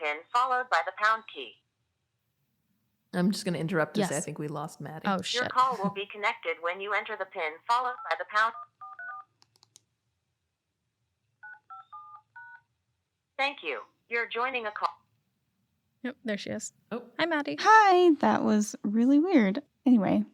pin followed by the pound key. I'm just going to interrupt to Yes. say I think we lost Maddie. Oh, shit. Your call will be connected when you enter the pin followed by the pound. Thank you. You're joining a call. Yep, there she is. Oh. Hi, Maddie. Hi, that was really weird. Anyway.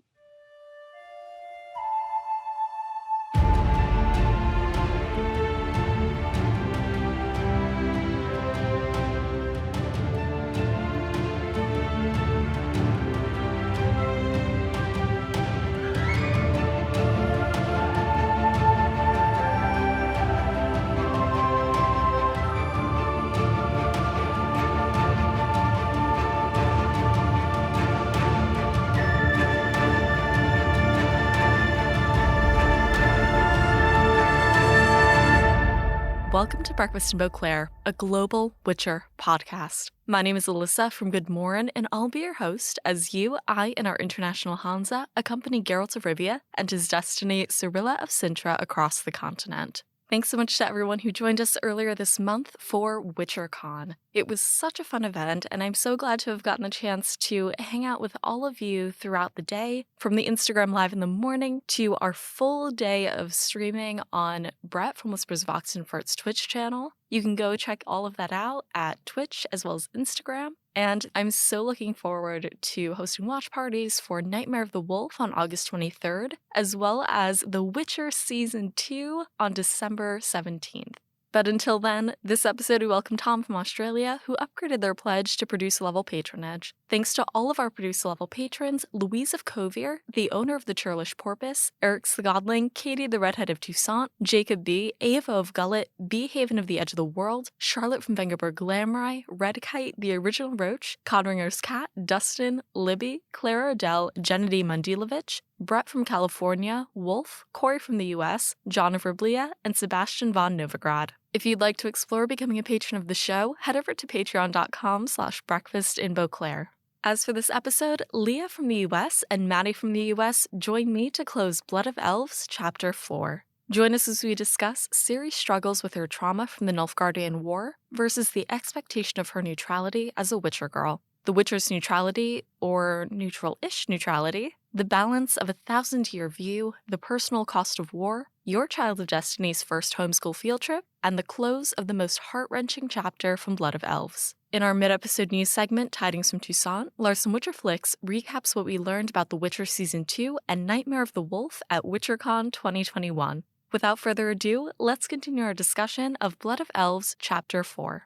Welcome to Breakfast in Beauclair, a global Witcher podcast. My name is Alyssa from GoodMorhen, and I'll be your host as you, I, and our international hanza accompany Geralt of Rivia and his destiny Cirilla of Cintra across the continent. Thanks so much to everyone who joined us earlier this month for WitcherCon. It was such a fun event, and I'm so glad to have gotten a chance to hang out with all of you throughout the day, from the Instagram Live in the morning to our full day of streaming on Brett from Whispers of Oxenfurt's Twitch channel. You can go check all of that out at Twitch as well as Instagram. And I'm so looking forward to hosting watch parties for Nightmare of the Wolf on August 23rd, as well as The Witcher Season 2 on December 17th. But until then, this episode we welcome Tom from Australia, who upgraded their pledge to producer-level patronage. Thanks to all of our producer-level patrons, Louise of Covier, the owner of the Churlish Porpoise, Eric Sgodling, Katie the Redhead of Toussaint, Jacob B., Ava of Gullet, B. Haven of the Edge of the World, Charlotte from Vengerberg Glamry, Red Kite, the Original Roach, Codringer's Cat, Dustin, Libby, Clara Odell, Gennady Mundilovich, Brett from California, Wolf, Corey from the US, John of Riblia, and Sebastian von Novigrad. If you'd like to explore becoming a patron of the show, head over to patreon.com/breakfastinbeauclair. As for this episode, Leah from the US and Maddie from the US join me to close Blood of Elves, Chapter 4. Join us as we discuss Ciri's struggles with her trauma from the Nilfgaardian War versus the expectation of her neutrality as a Witcher girl. The Witcher's neutrality, or neutral-ish neutrality, the balance of a 1,000-year view, the personal cost of war, your Child of Destiny's first homeschool field trip, and the close of the most heart-wrenching chapter from Blood of Elves. In our mid-episode news segment, Tidings from Toussaint, Larson Witcher Flicks recaps what we learned about The Witcher Season 2 and Nightmare of the Wolf at WitcherCon 2021. Without further ado, let's continue our discussion of Blood of Elves Chapter 4.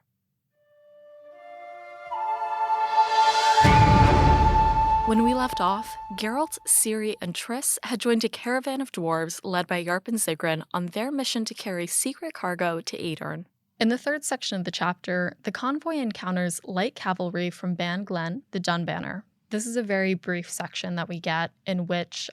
When we left off, Geralt, Ciri, and Triss had joined a caravan of dwarves led by Yarp and Zigrin on their mission to carry secret cargo to Aedirn. In the third section of the chapter, the convoy encounters light cavalry from Ban Glen, the Dunbanner. This is a very brief section that we get in which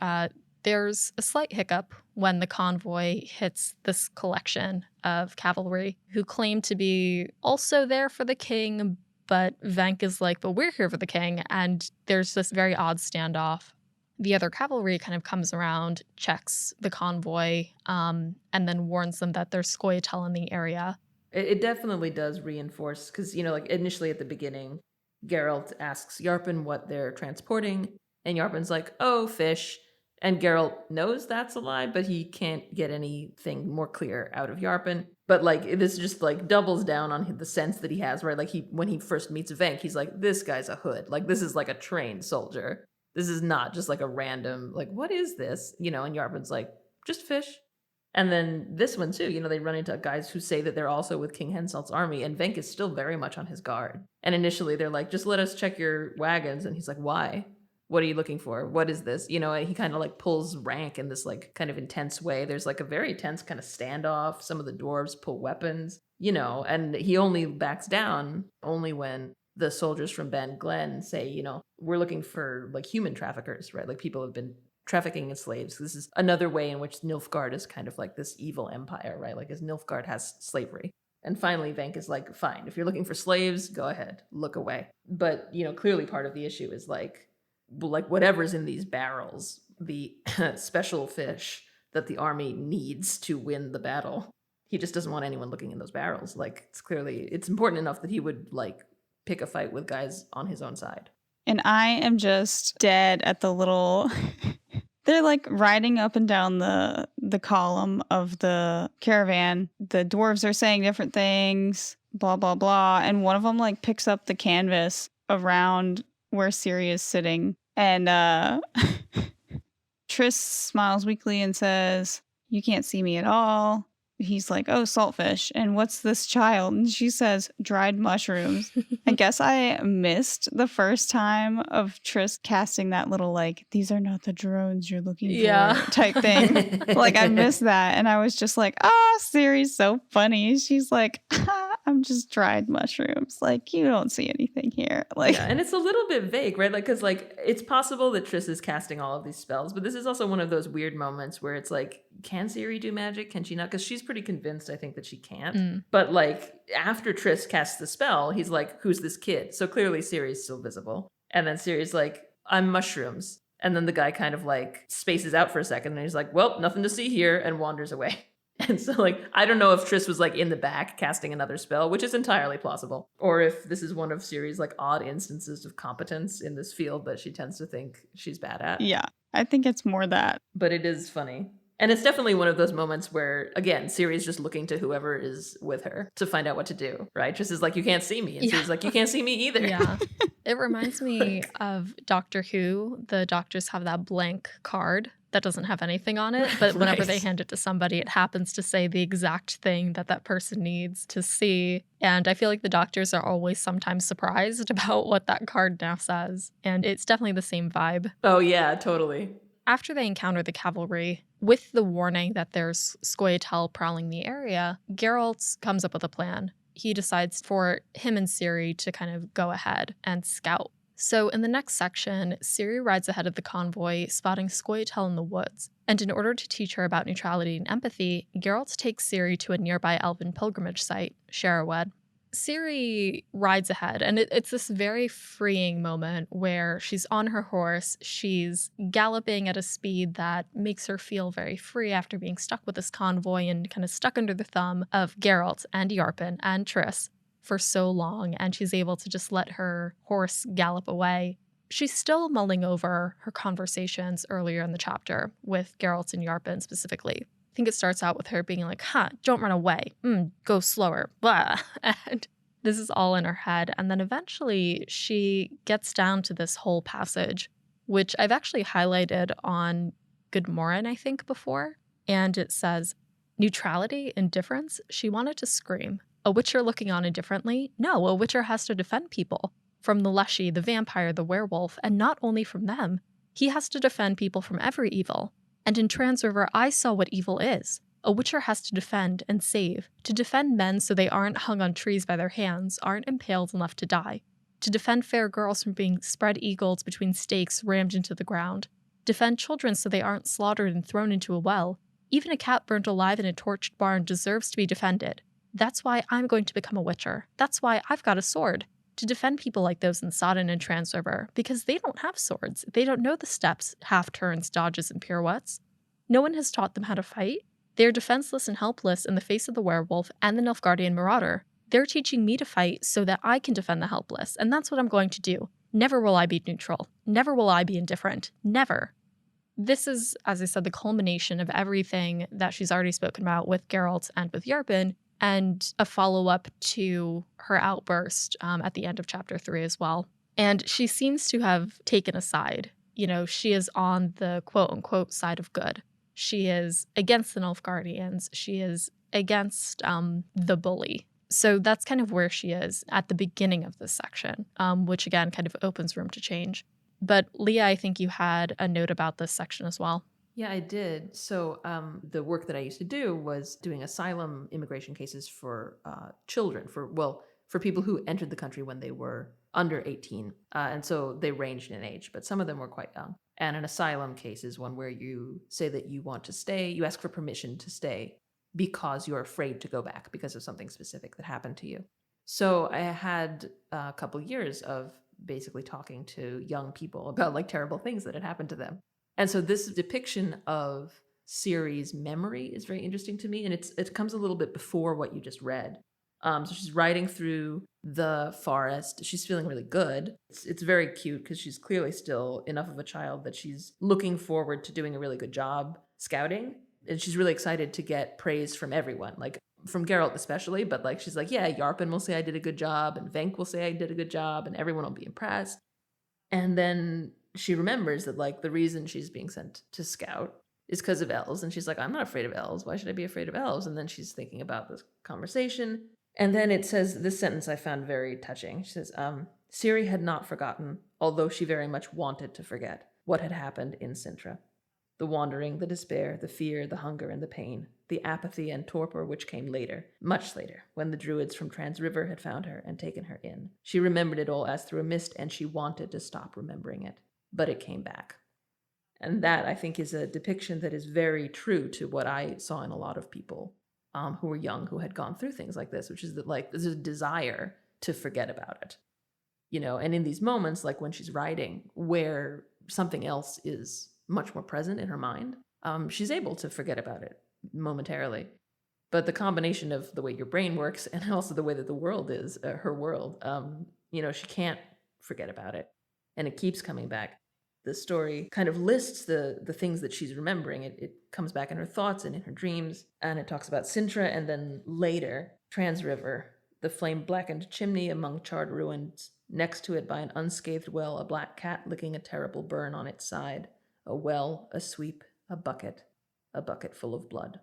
there's a slight hiccup when the convoy hits this collection of cavalry who claim to be also there for the king, but Venk is like, but we're here for the king, and there's this very odd standoff. The other cavalry kind of comes around, checks the convoy, and then warns them that there's Scoia'tael in the area. It definitely does reinforce, because, like initially at the beginning, Geralt asks Yarpen what they're transporting, and Yarpen's like, oh, fish. And Geralt knows that's a lie, but he can't get anything more clear out of Yarpen. But this just doubles down on the sense that he has, right? When he first meets Venk, he's like, this guy's a hood. This is a trained soldier. This is not just a random, what is this? And Yarpen's like, just fish. And then this one too, they run into guys who say that they're also with King Hensalt's army, and Venk is still very much on his guard. And initially they're like, just let us check your wagons. And he's like, why? What are you looking for? What is this? And he kind of pulls rank in this kind of intense way. There's a very tense kind of standoff. Some of the dwarves pull weapons, and he only backs down only when the soldiers from Ben Glen say, we're looking for human traffickers, right? People have been trafficking in slaves. This is another way in which Nilfgaard is kind of this evil empire, right? As Nilfgaard has slavery. And finally, Venk is like, fine, if you're looking for slaves, go ahead, look away. But, clearly part of the issue is whatever's in these barrels, the special fish that the army needs to win the battle. He just doesn't want anyone looking in those barrels. It's important enough that he would pick a fight with guys on his own side. And I am just dead at the little they're like riding up and down the column of the caravan. The dwarves are saying different things, blah blah blah, and one of them like picks up the canvas around where Ciri is sitting, and Triss smiles weakly and says, "You can't see me at all." He's like, "Oh, saltfish. And what's this child?" And she says, "Dried mushrooms." I guess I missed the first time of Triss casting that little, like, "These are not the drones you're looking for" type thing. Like, I missed that. And I was just like, Ciri's so funny. She's like, "I'm just dried mushrooms. Like, you don't see anything here." Like, yeah, and it's a little bit vague, right? Like, because like it's possible that Triss is casting all of these spells, but this is also one of those weird moments where it's like, can Ciri do magic? Can she not? Because she's pretty convinced, I think, that she can't. But like after Triss casts the spell, he's like, "Who's this kid?" So clearly Ciri's still visible. And then Ciri's like, "I'm mushrooms." And then the guy kind of like spaces out for a second and he's like, "Well, nothing to see here," and wanders away. And so, like, I don't know if Triss was, like, in the back casting another spell, which is entirely plausible, or if this is one of Ciri's, like, odd instances of competence in this field that she tends to think she's bad at. yeah, I think it's more that. But it is funny. And it's definitely one of those moments where, again, Ciri's just looking to whoever is with her to find out what to do, right? Triss is like, "You can't see me." And Ciri's like, "You can't see me either." Yeah. It reminds me of Doctor Who. The doctors have that blank card that doesn't have anything on it, but whenever they hand it to somebody, it happens to say the exact thing that that person needs to see. And I feel like the doctors are always sometimes surprised about what that card now says. And it's definitely the same vibe. Oh, yeah, totally. After they encounter the cavalry, with the warning that there's Scoia'tael prowling the area, Geralt comes up with a plan. He decides for him and Ciri to kind of go ahead and scout. So in the next section, Ciri rides ahead of the convoy, spotting Scoia'tael in the woods. And in order to teach her about neutrality and empathy, Geralt takes Ciri to a nearby elven pilgrimage site, Sharawed. Ciri rides ahead, and it's this very freeing moment where she's on her horse, she's galloping at a speed that makes her feel very free after being stuck with this convoy and kind of stuck under the thumb of Geralt and Yarpen and Triss for so long, and she's able to just let her horse gallop away. She's still mulling over her conversations earlier in the chapter with Geralt and Yarpen specifically. I think it starts out with her being like, "Don't run away. Go slower. Blah." And this is all in her head. And then eventually she gets down to this whole passage, which I've actually highlighted on GoodMorhen, I think, before. And it says, "Neutrality, indifference." She wanted to scream. A witcher looking on indifferently? No, a witcher has to defend people. From the leshy, the vampire, the werewolf, and not only from them. He has to defend people from every evil. And in Transriver, I saw what evil is. A witcher has to defend and save. To defend men so they aren't hung on trees by their hands, aren't impaled and left to die. To defend fair girls from being spread-eagled between stakes rammed into the ground. Defend children so they aren't slaughtered and thrown into a well. Even a cat burnt alive in a torched barn deserves to be defended. That's why I'm going to become a witcher. That's why I've got a sword. To defend people like those in Sodden and Transriver, because they don't have swords. They don't know the steps, half-turns, dodges, and pirouettes. No one has taught them how to fight. They are defenseless and helpless in the face of the werewolf and the Nilfgaardian marauder. They're teaching me to fight so that I can defend the helpless, and that's what I'm going to do. Never will I be neutral. Never will I be indifferent. Never. This is, as I said, the culmination of everything that she's already spoken about with Geralt and with Yarpen, and a follow-up to her outburst at the end of chapter 3 as well. And she seems to have taken a side. You know, she is on the quote-unquote side of good. She is against the Nilfgaardians. She is against the bully. So that's kind of where she is at the beginning of this section, which again kind of opens room to change. But Leah, I think you had a note about this section as well. Yeah, I did. So the work that I used to do was doing asylum immigration cases for children, for people who entered the country when they were under 18. And so they ranged in age, but some of them were quite young. And an asylum case is one where you say that you want to stay, you ask for permission to stay because you're afraid to go back because of something specific that happened to you. So I had a couple years of basically talking to young people about like terrible things that had happened to them. And so this depiction of Ciri's memory is very interesting to me. And it comes a little bit before what you just read. So she's riding through the forest. She's feeling really good. It's very cute because she's clearly still enough of a child that she's looking forward to doing a really good job scouting. And she's really excited to get praise from everyone, like from Geralt especially. But like she's like, yeah, Yarpen will say I did a good job, and Venk will say I did a good job, and everyone will be impressed. And then she remembers that like the reason she's being sent to scout is because of elves. And she's like, I'm not afraid of elves. Why should I be afraid of elves? And then she's thinking about this conversation. And then it says, this sentence I found very touching. She says, Ciri had not forgotten, although she very much wanted to forget, what had happened in Cintra. The wandering, the despair, the fear, the hunger, and the pain, the apathy and torpor which came later, much later, when the druids from Trans River had found her and taken her in. She remembered it all as through a mist, and she wanted to stop remembering it. But it came back. And that, I think, is a depiction that is very true to what I saw in a lot of people who were young, who had gone through things like this, which is that like there's a desire to forget about it, and in these moments, like when she's writing, where something else is much more present in her mind, she's able to forget about it momentarily. But the combination of the way your brain works and also the way that the world is, her world, she can't forget about it, and it keeps coming back. The story kind of lists the things that she's remembering. It comes back in her thoughts and in her dreams, and it talks about Cintra, and then later, Trans River, the flame-blackened chimney among charred ruins, next to it by an unscathed well, a black cat licking a terrible burn on its side, a well, a sweep, a bucket full of blood.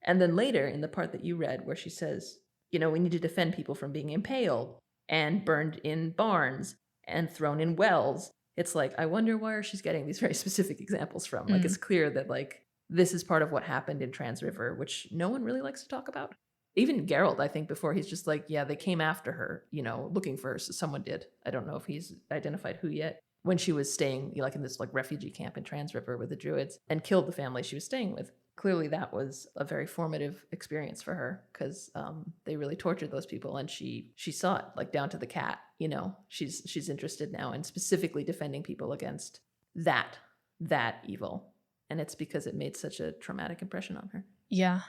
And then later, in the part that you read, where she says, we need to defend people from being impaled and burned in barns and thrown in wells. It's like, I wonder where she's getting these very specific examples from. Like, it's clear that, like, this is part of what happened in Trans River, which no one really likes to talk about. Even Geralt, I think, before, he's just like, yeah, they came after her, looking for her. So someone did. I don't know if he's identified who yet. When she was staying, like, in this, like, refugee camp in Trans River with the druids and killed the family she was staying with. Clearly, that was a very formative experience for her because they really tortured those people, and she saw it, like, down to the cat. She's interested now in specifically defending people against that evil, and it's because it made such a traumatic impression on her. Yeah,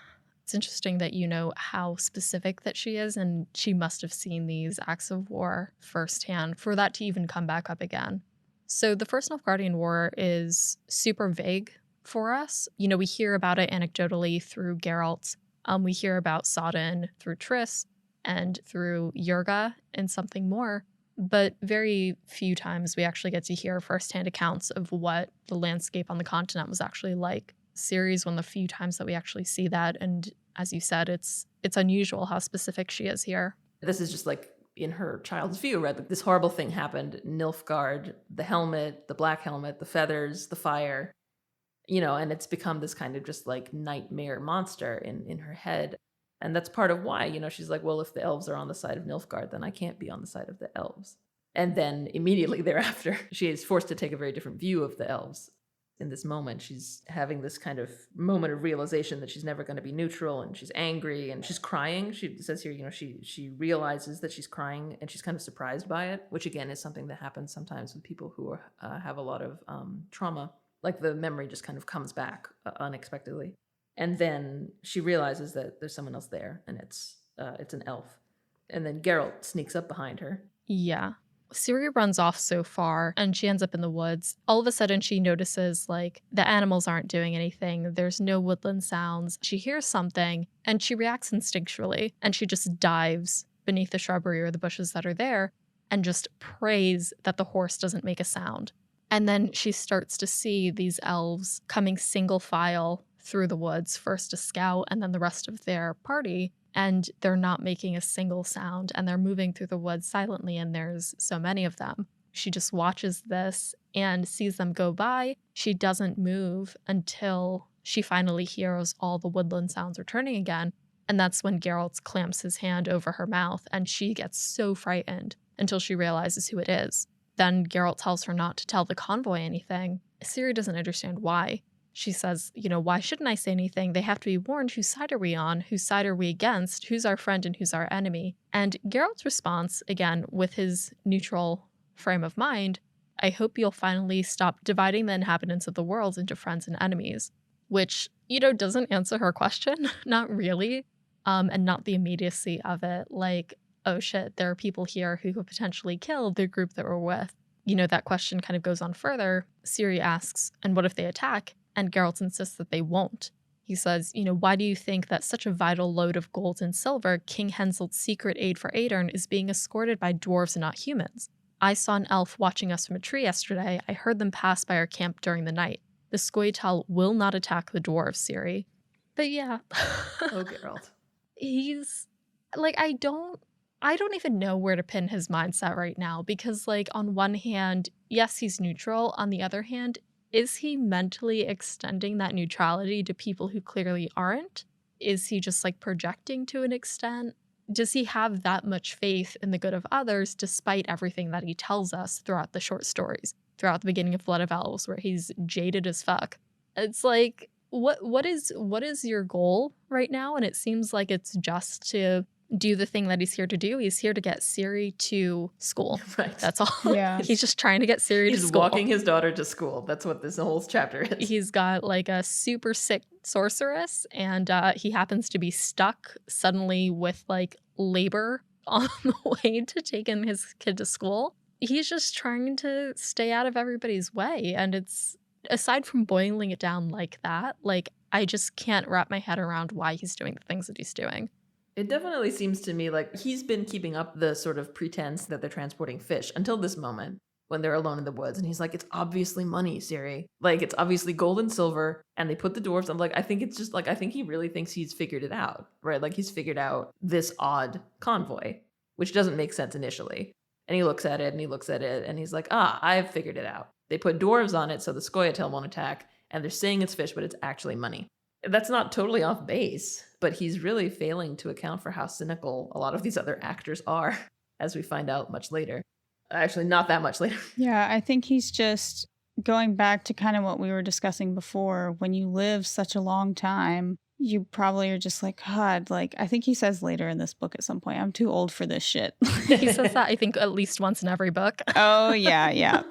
it's interesting that you know how specific that she is, and she must have seen these acts of war firsthand for that to even come back up again. So the First Nilfgaardian War is super vague for us. We hear about it anecdotally through Geralt. We hear about Sodden through Triss and through Jurga and something more. But very few times we actually get to hear firsthand accounts of what the landscape on the continent was actually like. Ciri's one of the few times that we actually see that. And as you said, it's unusual how specific she is here. This is just like in her child's view, right? Like, this horrible thing happened. Nilfgaard, the helmet, the black helmet, the feathers, the fire. And it's become this kind of just like nightmare monster in her head. And that's part of why, she's like, well, if the elves are on the side of Nilfgaard, then I can't be on the side of the elves. And then immediately thereafter, she is forced to take a very different view of the elves. In this moment, she's having this kind of moment of realization that she's never going to be neutral, and she's angry and she's crying. She says here, she realizes that she's crying and she's kind of surprised by it, which again is something that happens sometimes with people who have a lot of trauma. Like, the memory just kind of comes back unexpectedly. And then she realizes that there's someone else there, and it's an elf. And then Geralt sneaks up behind her. Yeah. Ciri runs off so far, and she ends up in the woods. All of a sudden, she notices, like, the animals aren't doing anything. There's no woodland sounds. She hears something, and she reacts instinctually, and she just dives beneath the shrubbery or the bushes that are there and just prays that the horse doesn't make a sound. And then she starts to see these elves coming single file through the woods, first a scout and then the rest of their party, and they're not making a single sound, and they're moving through the woods silently, and there's so many of them. She just watches this and sees them go by. She doesn't move until she finally hears all the woodland sounds returning again, and that's when Geralt clamps his hand over her mouth, and she gets so frightened until she realizes who it is. Then Geralt tells her not to tell the convoy anything. Ciri doesn't understand why. She says, why shouldn't I say anything? They have to be warned. Whose side are we on? Whose side are we against? Who's our friend and who's our enemy? And Geralt's response, again, with his neutral frame of mind, I hope you'll finally stop dividing the inhabitants of the world into friends and enemies. Which, doesn't answer her question. Not really. and not the immediacy of it. Like, oh shit, there are people here who could potentially kill the group that we're with. You know, that question kind of goes on further. Ciri asks, and what if they attack? And Geralt insists that they won't. He says, you know, why do you think that such a vital load of gold and silver, King Henselt's secret aid for Aedirn, is being escorted by dwarves and not humans? I saw an elf watching us from a tree yesterday. I heard them pass by our camp during the night. The Scoia'tael will not attack the dwarves, Ciri. But yeah. Oh, Geralt. He's like, I don't even know where to pin his mindset right now, because like on one hand, yes, he's neutral. On the other hand, is he mentally extending that neutrality to people who clearly aren't? Is he just like projecting to an extent? Does he have that much faith in the good of others despite everything that he tells us throughout the short stories, throughout the beginning of Blood of Elves, where he's jaded as fuck? It's like, what is your goal right now? And it seems like it's just to do the thing that he's here to do. He's here to get Ciri to school. Right. That's all. Yeah. He's just trying to get Ciri to He's school. walking his daughter to school. That's what this whole chapter is. He's got like a super sick sorceress, and he happens to be stuck suddenly with like labor on the way to taking his kid to school. He's just trying to stay out of everybody's way. And it's, aside from boiling it down like that, like I just can't wrap my head around why he's doing the things that he's doing. It definitely seems to me like he's been keeping up the sort of pretense that they're transporting fish until this moment when they're alone in the woods. And he's like, it's obviously money, Ciri. Like, it's obviously gold and silver. And they put the dwarves. I'm like, I think it's just like, I think he really thinks he's figured it out, right? Like, he's figured out this odd convoy, which doesn't make sense initially. And he looks at it and he looks at it and he's like, I've figured it out. They put dwarves on it so the Scoia'tael won't attack. And they're saying it's fish, but it's actually money. That's not totally off base, but he's really failing to account for how cynical a lot of these other actors are, as we find out much later. Actually, not that much later. Yeah, I think he's just going back to kind of what we were discussing before. When you live such a long time, you probably are just like, God, like, I think he says later in this book at some point, I'm too old for this shit. He says that, I think, at least once in every book. Oh, yeah.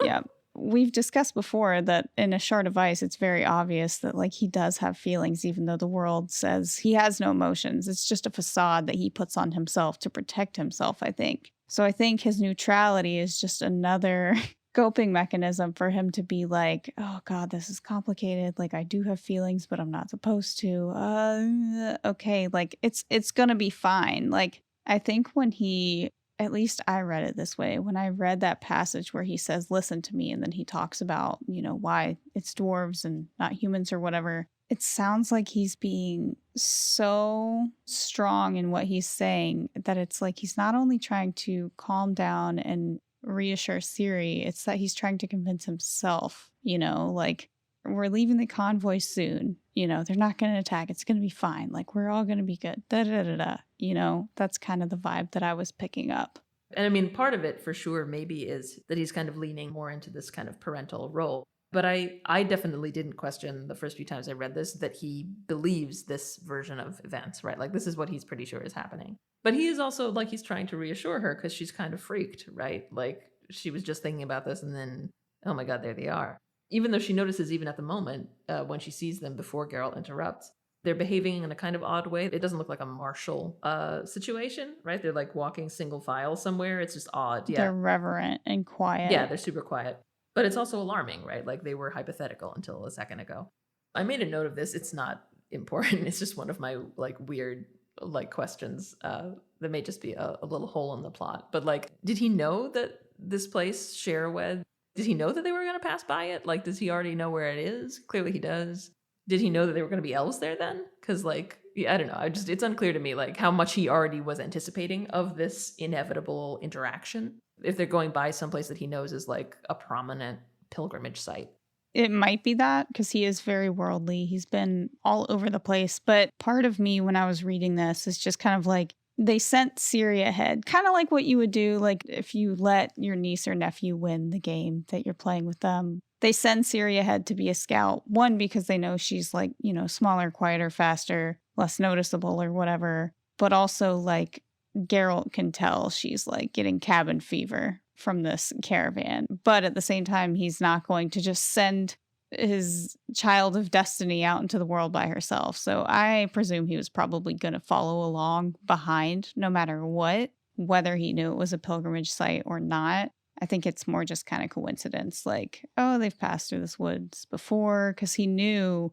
We've discussed before that in A Shard of Ice, it's very obvious that like he does have feelings, even though the world says he has no emotions. It's just a facade that he puts on himself to protect himself, I think. So I think his neutrality is just another coping mechanism for him to be like, oh God, this is complicated. Like I do have feelings, but I'm not supposed to. Okay, like it's gonna be fine. Like I think when he, at least I read it this way, when I read that passage where he says, listen to me, and then he talks about, you know, why it's dwarves and not humans or whatever, it sounds like he's being so strong in what he's saying that it's like he's not only trying to calm down and reassure Ciri, it's that he's trying to convince himself, you know, like, we're leaving the convoy soon, you know, they're not going to attack, it's going to be fine, like, we're all going to be good, da-da-da-da, you know, that's kind of the vibe that I was picking up. And I mean, part of it for sure maybe is that he's kind of leaning more into this kind of parental role. But I definitely didn't question the first few times I read this that he believes this version of events, right? Like, this is what he's pretty sure is happening. But he is also, like, he's trying to reassure her because she's kind of freaked, right? Like, she was just thinking about this and then, oh my God, there they are. Even though she notices even at the moment, when she sees them before Geralt interrupts, they're behaving in a kind of odd way. It doesn't look like a martial situation, right? They're like walking single file somewhere. It's just odd. Yeah. They're reverent and quiet. Yeah, they're super quiet. But it's also alarming, right? Like, they were hypothetical until a second ago. I made a note of this. It's not important. It's just one of my like weird like questions that may just be a little hole in the plot. But like, did he know that this place, Sherwed, did he know that they were going to pass by it? Like, does he already know where it is? Clearly he does. Did he know that there were going to be elves there then? Because like, yeah, I don't know. It's unclear to me like how much he already was anticipating of this inevitable interaction. If they're going by someplace that he knows is like a prominent pilgrimage site. It might be that because he is very worldly. He's been all over the place. But part of me when I was reading this is just kind of like, they sent Ciri ahead, kind of like what you would do like if you let your niece or nephew win the game that you're playing with them. They send Ciri ahead to be a scout. One, because they know she's like, you know, smaller, quieter, faster, less noticeable or whatever. But also like Geralt can tell she's like getting cabin fever from this caravan. But at the same time, he's not going to just send his child of destiny out into the world by herself. So I presume he was probably going to follow along behind no matter what, whether he knew it was a pilgrimage site or not. I think it's more just kind of coincidence, like, oh, they've passed through this woods before, because he knew,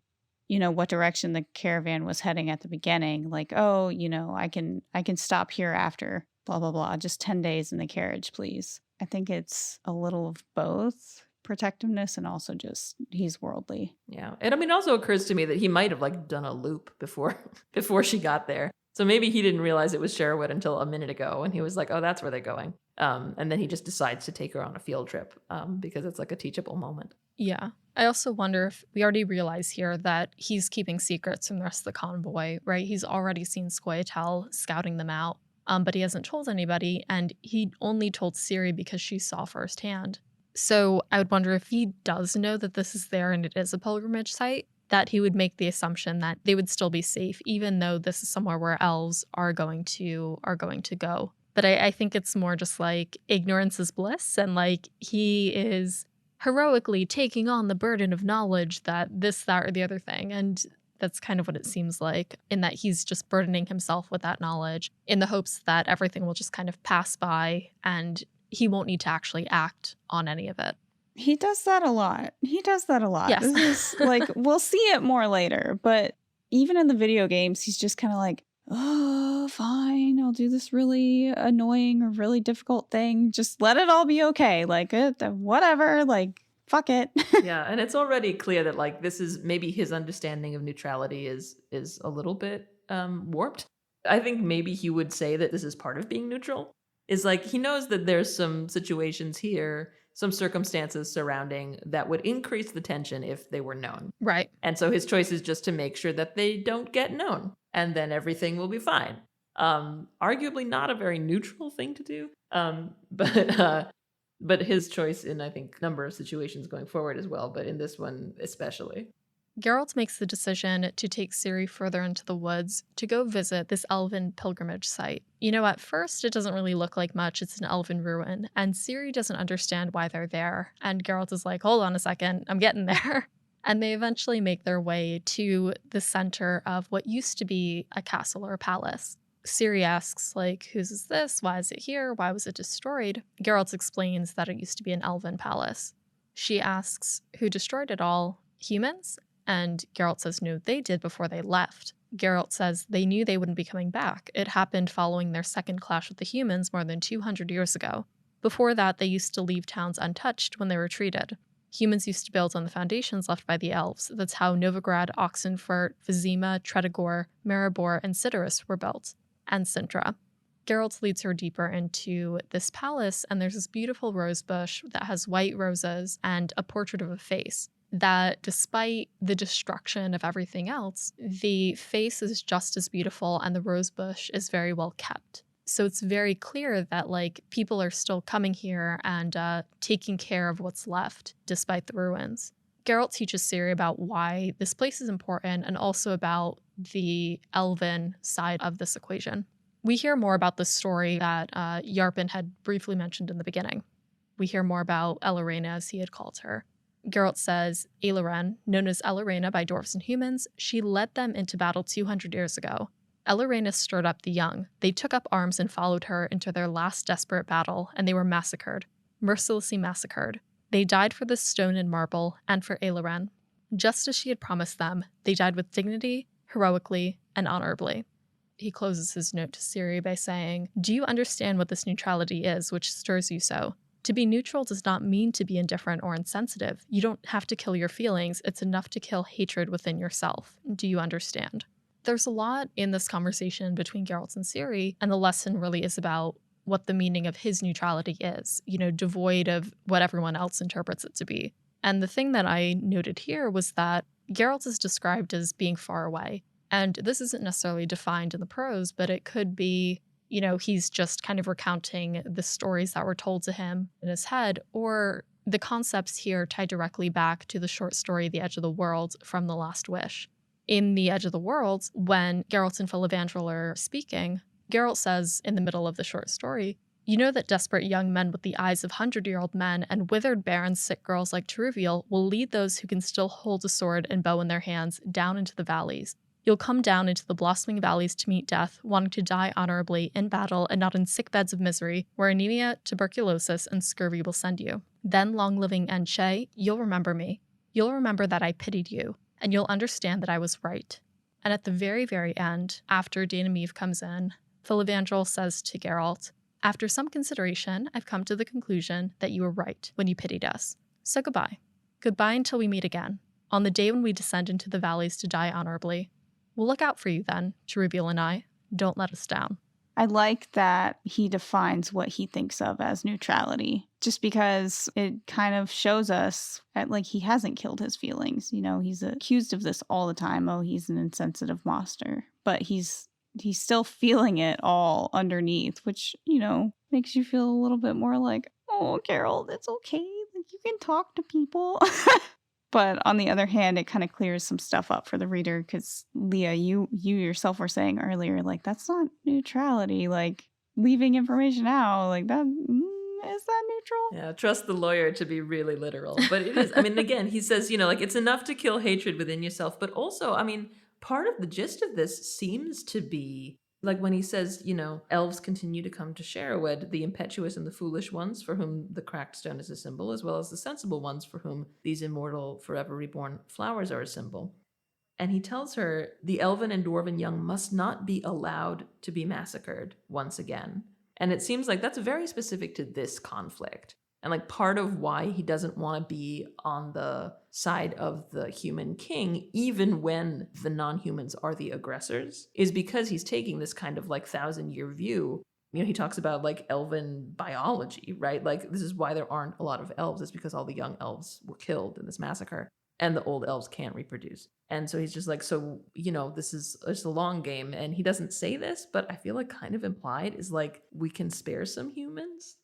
what direction the caravan was heading at the beginning. Like, oh, I can stop here after blah, blah, blah. Just 10 days in the carriage, please. I think it's a little of both protectiveness and also just he's worldly. Yeah. And I mean, it also occurs to me that he might have like done a loop before she got there. So maybe he didn't realize it was Sherwood until a minute ago, and he was like, oh, that's where they're going. And then he just decides to take her on a field trip because it's like a teachable moment. Yeah. I also wonder if we already realize here that he's keeping secrets from the rest of the convoy, right? He's already seen Scoia'tael scouting them out, but he hasn't told anybody, and he only told Ciri because she saw firsthand. So I would wonder if he does know that this is there and it is a pilgrimage site, that he would make the assumption that they would still be safe, even though this is somewhere where elves are going to go. But I think it's more just like ignorance is bliss, and like he is heroically taking on the burden of knowledge that this, that, or the other thing. And that's kind of what it seems like, in that he's just burdening himself with that knowledge in the hopes that everything will just kind of pass by and he won't need to actually act on any of it. He does that a lot. Yes. This is like, we'll see it more later, but even in the video games, he's just kind of like, oh, fine, I'll do this really annoying or really difficult thing. Just let it all be okay. Like, whatever, like, fuck it. Yeah, and it's already clear that like this is maybe his understanding of neutrality is a little bit warped. I think maybe he would say that this is part of being neutral. Is like he knows that there's some situations here, some circumstances surrounding that would increase the tension if they were known. Right. And so his choice is just to make sure that they don't get known, and then everything will be fine. Arguably not a very neutral thing to do, but his choice in, I think, a number of situations going forward as well, but in this one especially. Geralt makes the decision to take Ciri further into the woods to go visit this elven pilgrimage site. At first it doesn't really look like much. It's an elven ruin, and Ciri doesn't understand why they're there. And Geralt is like, hold on a second, I'm getting there. And they eventually make their way to the center of what used to be a castle or a palace. Ciri asks, like, whose is this? Why is it here? Why was it destroyed? Geralt explains that it used to be an elven palace. She asks, who destroyed it all? Humans? And Geralt says no, they did before they left. Geralt says they knew they wouldn't be coming back. It happened following their second clash with the humans more than 200 years ago. Before that, they used to leave towns untouched when they retreated. Humans used to build on the foundations left by the elves. That's how Novigrad, Oxenfurt, Vizima, Tredegor, Maribor, and Cidaris were built. And Cintra. Geralt leads her deeper into this palace, and there's this beautiful rose bush that has white roses and a portrait of a face. That despite the destruction of everything else, the face is just as beautiful and the rose bush is very well kept. So it's very clear that like people are still coming here and taking care of what's left despite the ruins. Geralt teaches Ciri about why this place is important and also about the elven side of this equation. We hear more about the story that Yarpen had briefly mentioned in the beginning. We hear more about Elarena, as he had called her. Geralt says, Eilaren, known as Elarena by dwarves and humans, she led them into battle 200 years ago. Elarena stirred up the young. They took up arms and followed her into their last desperate battle, and they were massacred. Mercilessly massacred. They died for the stone and marble, and for Eilaren. Just as she had promised them, they died with dignity, heroically, and honorably. He closes his note to Ciri by saying, do you understand what this neutrality is, which stirs you so? To be neutral does not mean to be indifferent or insensitive. You don't have to kill your feelings. It's enough to kill hatred within yourself. Do you understand? There's a lot in this conversation between Geralt and Ciri, and the lesson really is about what the meaning of his neutrality is, devoid of what everyone else interprets it to be. And the thing that I noted here was that Geralt is described as being far away. And this isn't necessarily defined in the prose, but it could be he's just kind of recounting the stories that were told to him in his head, or the concepts here tie directly back to the short story The Edge of the World from The Last Wish. In The Edge of the World, when Geralt and Filavandrel are speaking, Geralt says in the middle of the short story, You know that desperate young men with the eyes of 100-year-old men and withered barren sick girls like Trivial will lead those who can still hold a sword and bow in their hands down into the valleys. You'll come down into the blossoming valleys to meet death, wanting to die honorably in battle and not in sick beds of misery, where anemia, tuberculosis, and scurvy will send you. Then, long-living Enche, you'll remember me. You'll remember that I pitied you, and you'll understand that I was right. And at the very, very end, after Danemeve comes in, Filavandrel says to Geralt, after some consideration, I've come to the conclusion that you were right when you pitied us. So goodbye. Goodbye until we meet again, on the day when we descend into the valleys to die honorably. We'll look out for you then, Trivial and I. Don't let us down. I like that he defines what he thinks of as neutrality, just because it kind of shows us like he hasn't killed his feelings. You know, he's accused of this all the time. Oh, he's an insensitive monster. But he's still feeling it all underneath, which, you know, makes you feel a little bit more like, oh, Geralt, it's okay. Like, you can talk to people. But on the other hand, it kind of clears some stuff up for the reader because, Leah, you yourself were saying earlier, like, that's not neutrality. Like, leaving information out, like, that, is that neutral? Yeah, trust the lawyer to be really literal. But it is, I mean, again, he says, you know, like, it's enough to kill hatred within yourself. But also, I mean, part of the gist of this seems to be, like when he says, you know, elves continue to come to Sherwood, the impetuous and the foolish ones for whom the cracked stone is a symbol, as well as the sensible ones for whom these immortal, forever reborn flowers are a symbol. And he tells her the elven and dwarven young must not be allowed to be massacred once again. And it seems like that's very specific to this conflict. And like part of why he doesn't want to be on the side of the human king, even when the non-humans are the aggressors, is because he's taking this kind of like 1,000-year view. You know, he talks about like elven biology, right? Like this is why there aren't a lot of elves. It's because all the young elves were killed in this massacre and the old elves can't reproduce. And so he's just like, so, you know, it's a long game. And he doesn't say this, but I feel like kind of implied is like, we can spare some humans.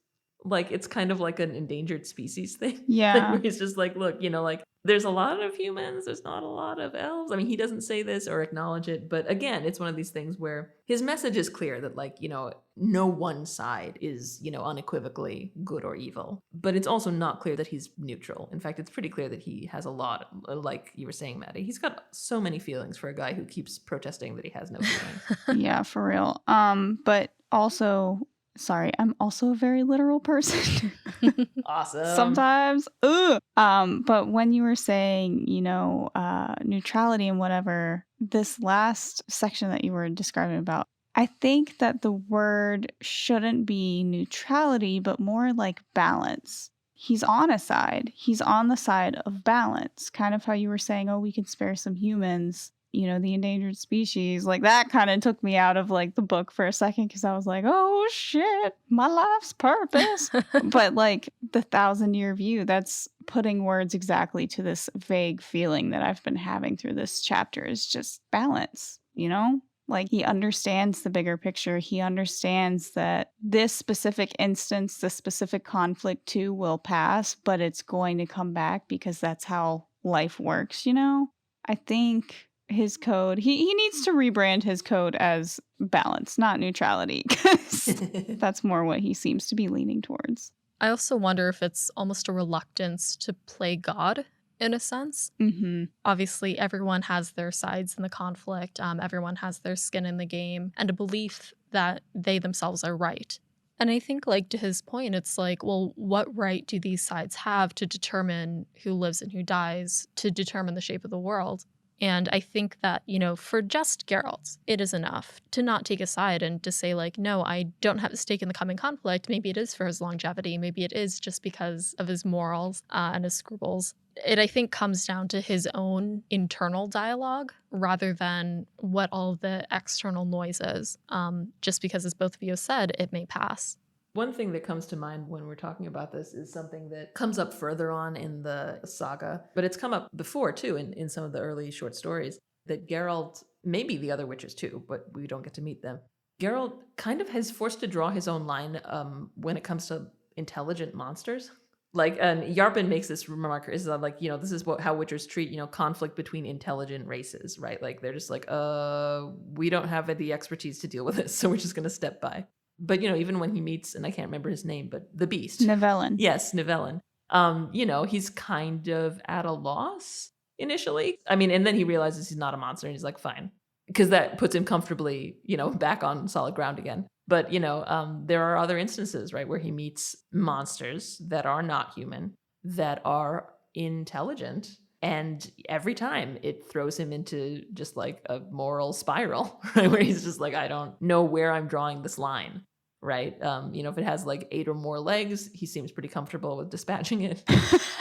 Like, it's kind of like an endangered species thing. Yeah. Like, where he's just like, look, you know, like, there's a lot of humans, there's not a lot of elves. I mean, he doesn't say this or acknowledge it, but again, it's one of these things where his message is clear that, like, you know, no one side is, you know, unequivocally good or evil. But it's also not clear that he's neutral. In fact, it's pretty clear that he has a lot, like you were saying, Maddie. He's got so many feelings for a guy who keeps protesting that he has no feelings. Yeah, for real. But also... Sorry, I'm also a very literal person. Awesome. Sometimes. But when you were saying, you know, neutrality and whatever, this last section that you were describing about, I think that the word shouldn't be neutrality, but more like balance. He's on a side. He's on the side of balance. Kind of how you were saying, oh, we can spare some humans. You know, the endangered species, like that kind of took me out of like the book for a second because I was like, oh shit, my life's purpose. But like the 1,000-year view, that's putting words exactly to this vague feeling that I've been having through this chapter is just balance, you know? Like he understands the bigger picture. He understands that this specific instance, the specific conflict too will pass, but it's going to come back because that's how life works, you know? I think his code, he needs to rebrand his code as balance, not neutrality, because that's more what he seems to be leaning towards. I also wonder if it's almost a reluctance to play God in a sense. Mm-hmm. Obviously, everyone has their sides in the conflict. Everyone has their skin in the game and a belief that they themselves are right. And I think, like, to his point, it's like, well, what right do these sides have to determine who lives and who dies, to determine the shape of the world? And I think that, you know, for just Geralt, it is enough to not take a side and to say, like, no, I don't have a stake in the coming conflict. Maybe it is for his longevity. Maybe it is just because of his morals and his scruples. It, I think, comes down to his own internal dialogue rather than what all of the external noise is. Just because, as both of you have said, it may pass. One thing that comes to mind when we're talking about this is something that comes up further on in the saga, but it's come up before too in some of the early short stories, that Geralt, maybe the other witches too, but we don't get to meet them. Geralt kind of has forced to draw his own line when it comes to intelligent monsters. Like, and Yarpen makes this remark, is that, like, you know, this is how witchers treat, you know, conflict between intelligent races, right? Like, they're just like, we don't have the expertise to deal with this, so we're just going to step by. But, even when he meets, and I can't remember his name, but the beast. Nivellen. Yes, Nivellen. He's kind of at a loss initially. I mean, and then he realizes he's not a monster and he's like, fine. Because that puts him comfortably, back on solid ground again. But, there are other instances, right, where he meets monsters that are not human, that are intelligent. And every time it throws him into just like a moral spiral, right, where he's just like, I don't know where I'm drawing this line. Right. If it has like 8 or more legs, he seems pretty comfortable with dispatching it,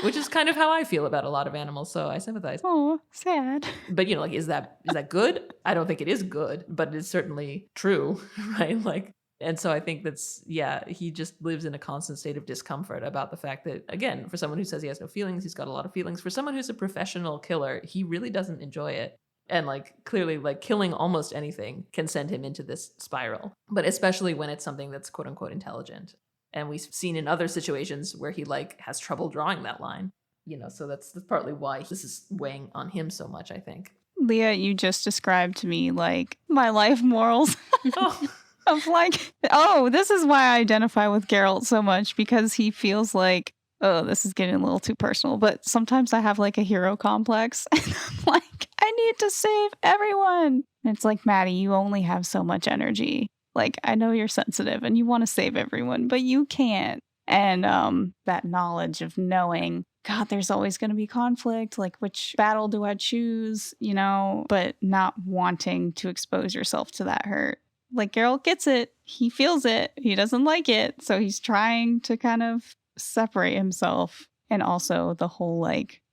which is kind of how I feel about a lot of animals. So I sympathize. Oh, sad. But, is that good? I don't think it is good, but it's certainly true. Right. And so I think he just lives in a constant state of discomfort about the fact that, again, for someone who says he has no feelings, he's got a lot of feelings. For someone who's a professional killer, he really doesn't enjoy it. And clearly killing almost anything can send him into this spiral, but especially when it's something that's quote unquote intelligent. And we've seen in other situations where he has trouble drawing that line, so that's partly why this is weighing on him so much, I think. Leah, you just described to me my life morals. Of this is why I identify with Geralt so much, because he feels like, oh, this is getting a little too personal, but sometimes I have a hero complex and I'm I need to save everyone. And it's like, Maddie, you only have so much energy. I know you're sensitive and you want to save everyone, but you can't. And that knowledge of knowing, God, there's always going to be conflict. Which battle do I choose? But not wanting to expose yourself to that hurt. Geralt gets it. He feels it. He doesn't like it. So he's trying to kind of separate himself. And also the whole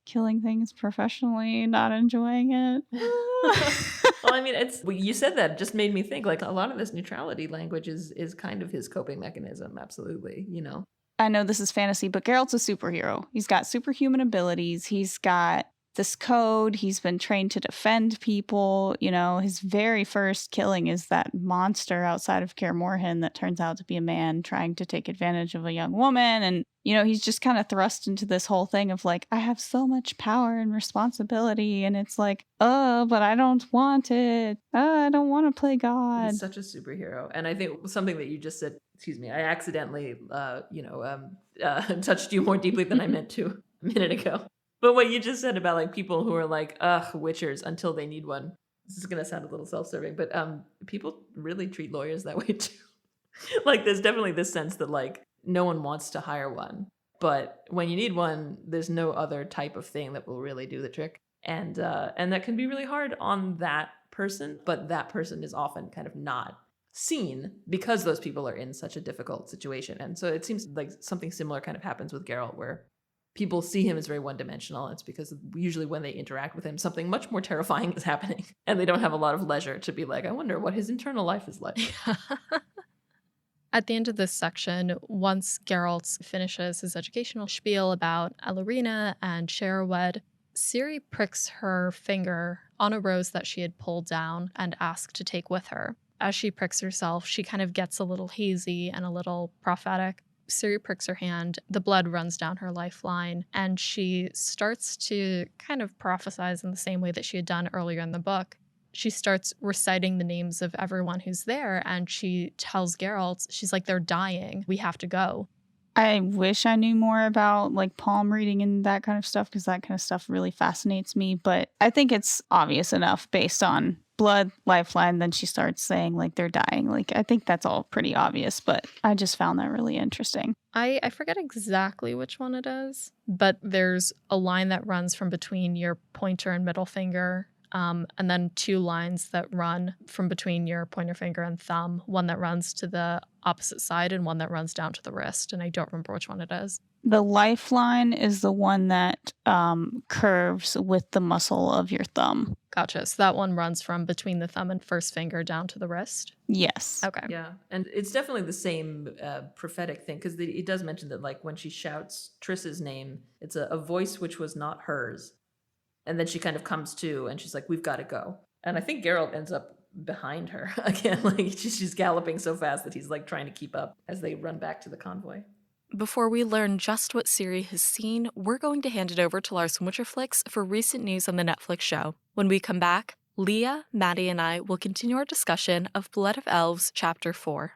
killing things professionally, not enjoying it. Well, I mean, you said that, just made me think a lot of this neutrality language is kind of his coping mechanism. Absolutely. I know this is fantasy, but Geralt's a superhero. He's got superhuman abilities. He's got this code. He's been trained to defend people. His very first killing is that monster outside of GoodMorhen that turns out to be a man trying to take advantage of a young woman. And, he's just kind of thrust into this whole thing of I have so much power and responsibility. And it's but I don't want it. I don't want to play God. He's such a superhero. And I think something that you just said, excuse me, I accidentally, touched you more deeply than I meant to a minute ago. But what you just said about people who are witchers until they need one. This is going to sound a little self-serving, but people really treat lawyers that way too. There's definitely this sense that no one wants to hire one. But when you need one, there's no other type of thing that will really do the trick. And that can be really hard on that person, but that person is often kind of not seen because those people are in such a difficult situation. And so it seems like something similar kind of happens with Geralt, where people see him as very one-dimensional. It's because usually when they interact with him, something much more terrifying is happening. And they don't have a lot of leisure to be I wonder what his internal life is like. At the end of this section, once Geralt finishes his educational spiel about Ellerina and Sherwed, Ciri pricks her finger on a rose that she had pulled down and asked to take with her. As she pricks herself, she kind of gets a little hazy and a little prophetic. Ciri pricks her hand, the blood runs down her lifeline, and she starts to kind of prophesize in the same way that she had done earlier in the book. She starts reciting the names of everyone who's there, and she tells Geralt, she's like, they're dying. We have to go. I wish I knew more about palm reading and that kind of stuff, because that kind of stuff really fascinates me. But I think it's obvious enough based on blood, lifeline, then she starts saying they're dying. I think that's all pretty obvious, but I just found that really interesting. I forget exactly which one it is, but there's a line that runs from between your pointer and middle finger, and then 2 lines that run from between your pointer finger and thumb, one that runs to the opposite side and one that runs down to the wrist, and I don't remember which one it is. The lifeline is the one that curves with the muscle of your thumb. Gotcha. So that one runs from between the thumb and first finger down to the wrist? Yes. Okay. Yeah. And it's definitely the same prophetic thing, because it does mention that when she shouts Triss's name, it's a voice which was not hers. And then she kind of comes to and she's like, we've got to go. And I think Geralt ends up behind her again. She's galloping so fast that he's trying to keep up as they run back to the convoy. Before we learn just what Ciri has seen, we're going to hand it over to Lars from Witcherflix for recent news on the Netflix show. When we come back, Leah, Maddie, and I will continue our discussion of Blood of Elves Chapter 4.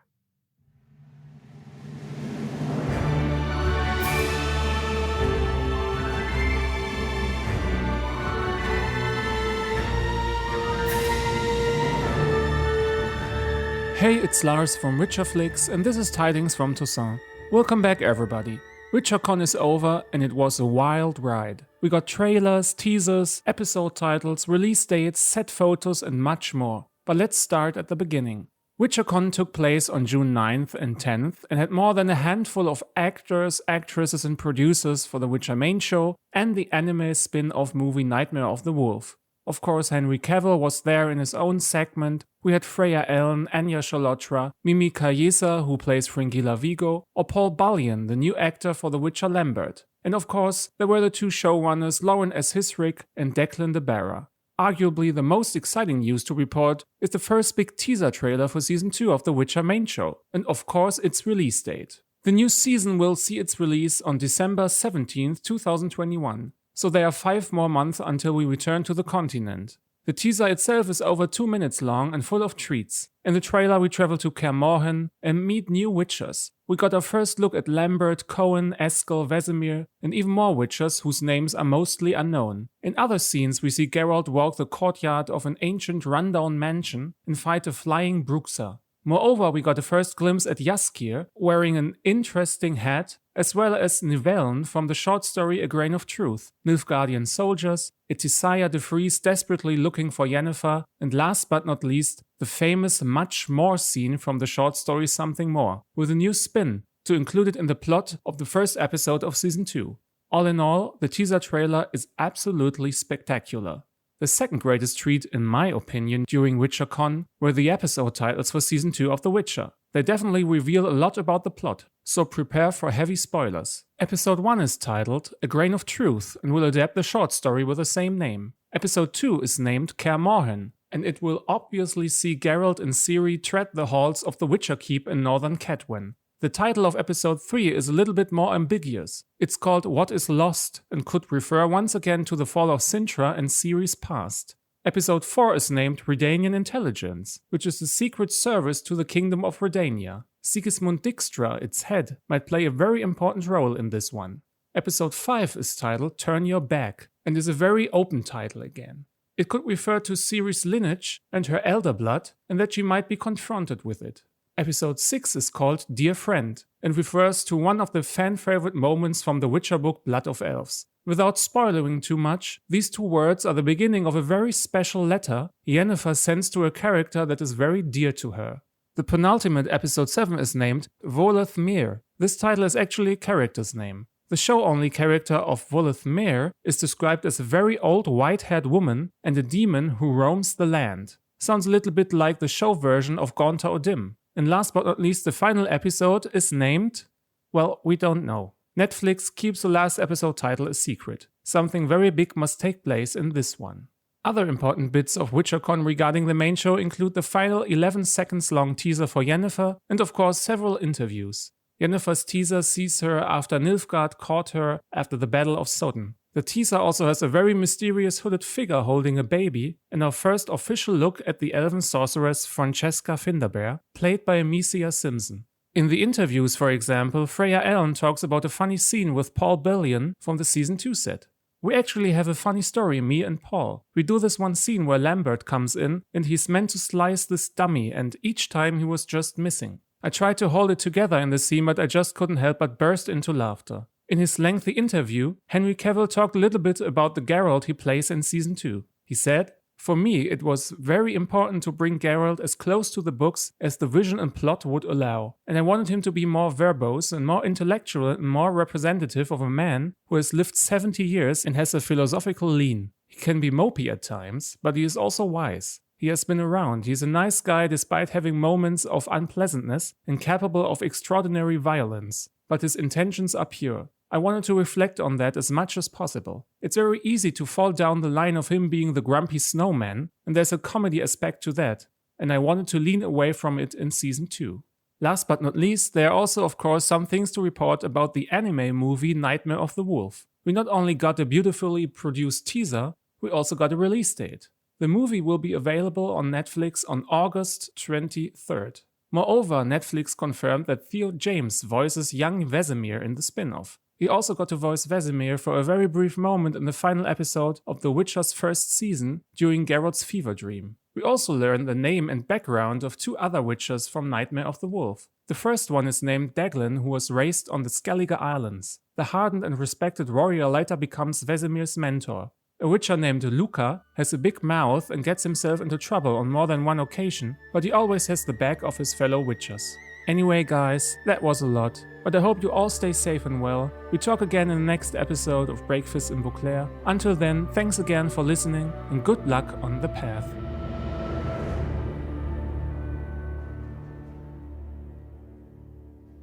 Hey, it's Lars from WitcherFlix, and this is Tidings from Toussaint. Welcome back, everybody. WitcherCon is over, and it was a wild ride. We got trailers, teasers, episode titles, release dates, set photos, and much more. But let's start at the beginning. WitcherCon took place on June 9th and 10th and had more than a handful of actors, actresses, and producers for the Witcher main show and the anime spin-off movie Nightmare of the Wolf. Of course, Henry Cavill was there in his own segment. We had Freya Allen, Anya Chalotra, Mimi Kayesa, who plays Fringilla Vigo, or Paul Bullion, the new actor for The Witcher Lambert. And of course, there were the two showrunners Lauren S. Hisrick and Declan de Barra. Arguably the most exciting news to report is the first big teaser trailer for Season 2 of The Witcher main show, and of course its release date. The new season will see its release on December 17th, 2021. So there are 5 more months until we return to the continent. The teaser itself is over 2 minutes long and full of treats. In the trailer we travel to GoodMorhen and meet new witchers. We got our first look at Lambert, Cohen, Eskel, Vesemir, and even more witchers whose names are mostly unknown. In other scenes we see Geralt walk the courtyard of an ancient rundown mansion and fight a flying Bruxa. Moreover, we got a first glimpse at Jaskier wearing an interesting hat, as well as Nivellen from the short story A Grain of Truth, Nilfgaardian soldiers, Etisaya de Vries desperately looking for Yennefer, and last but not least, the famous Much More scene from the short story Something More, with a new spin to include it in the plot of the first episode of Season 2. All in all, the teaser trailer is absolutely spectacular. The second greatest treat, in my opinion, during WitcherCon were the episode titles for Season 2 of The Witcher. They definitely reveal a lot about the plot, so prepare for heavy spoilers. Episode 1 is titled A Grain of Truth and will adapt the short story with the same name. Episode 2 is named GoodMorhen, and it will obviously see Geralt and Ciri tread the halls of the Witcher Keep in northern Cadwyn. The title of episode 3 is a little bit more ambiguous. It's called What is Lost and could refer once again to the fall of Cintra and Ciri's past. Episode 4 is named Redanian Intelligence, which is the secret service to the Kingdom of Redania. Sigismund Dijkstra, its head, might play a very important role in this one. Episode 5 is titled Turn Your Back and is a very open title again. It could refer to Ciri's lineage and her elder blood, and that she might be confronted with it. Episode 6 is called Dear Friend and refers to one of the fan-favorite moments from the Witcher book Blood of Elves. Without spoiling too much, these 2 words are the beginning of a very special letter Yennefer sends to a character that is very dear to her. The penultimate episode 7 is named Voleth Mir. This title is actually a character's name. The show-only character of Voleth Mir is described as a very old white-haired woman and a demon who roams the land. Sounds a little bit like the show version of Gaunter Odim. And last but not least, the final episode is named, well, we don't know. Netflix keeps the last episode title a secret. Something very big must take place in this one. Other important bits of WitcherCon regarding the main show include the final 11 seconds long teaser for Yennefer and of course several interviews. Yennefer's teaser sees her after Nilfgaard caught her after the Battle of Sodden. The teaser also has a very mysterious hooded figure holding a baby, and our first official look at the elven sorceress Francesca Finderbear, played by Amicia Simpson. In the interviews, for example, Freya Allen talks about a funny scene with Paul Bullion from the Season 2 set. We actually have a funny story, me and Paul. We do this one scene where Lambert comes in, and he's meant to slice this dummy, and each time he was just missing. I tried to hold it together in the scene, but I just couldn't help but burst into laughter. In his lengthy interview, Henry Cavill talked a little bit about the Geralt he plays in Season 2. He said, "For me, it was very important to bring Geralt as close to the books as the vision and plot would allow, and I wanted him to be more verbose and more intellectual and more representative of a man who has lived 70 years and has a philosophical lean. He can be mopey at times, but he is also wise. He has been around, he's a nice guy despite having moments of unpleasantness and capable of extraordinary violence, but his intentions are pure. I wanted to reflect on that as much as possible. It's very easy to fall down the line of him being the grumpy snowman, and there's a comedy aspect to that, and I wanted to lean away from it in Season 2. Last but not least, there are also of course some things to report about the anime movie Nightmare of the Wolf. We not only got a beautifully produced teaser, we also got a release date. The movie will be available on Netflix on August 23rd. Moreover, Netflix confirmed that Theo James voices young Vesemir in the spin-off. He also got to voice Vesemir for a very brief moment in the final episode of The Witcher's first season during Geralt's fever dream. We also learned the name and background of 2 other Witchers from Nightmare of the Wolf. The first one is named Daglin, who was raised on the Skellige Islands. The hardened and respected warrior later becomes Vesemir's mentor. A Witcher named Luca has a big mouth and gets himself into trouble on more than one occasion, but he always has the back of his fellow Witchers. Anyway guys, that was a lot, but I hope you all stay safe and well. We talk again in the next episode of Breakfast in Beauclair. Until then, thanks again for listening and good luck on the path.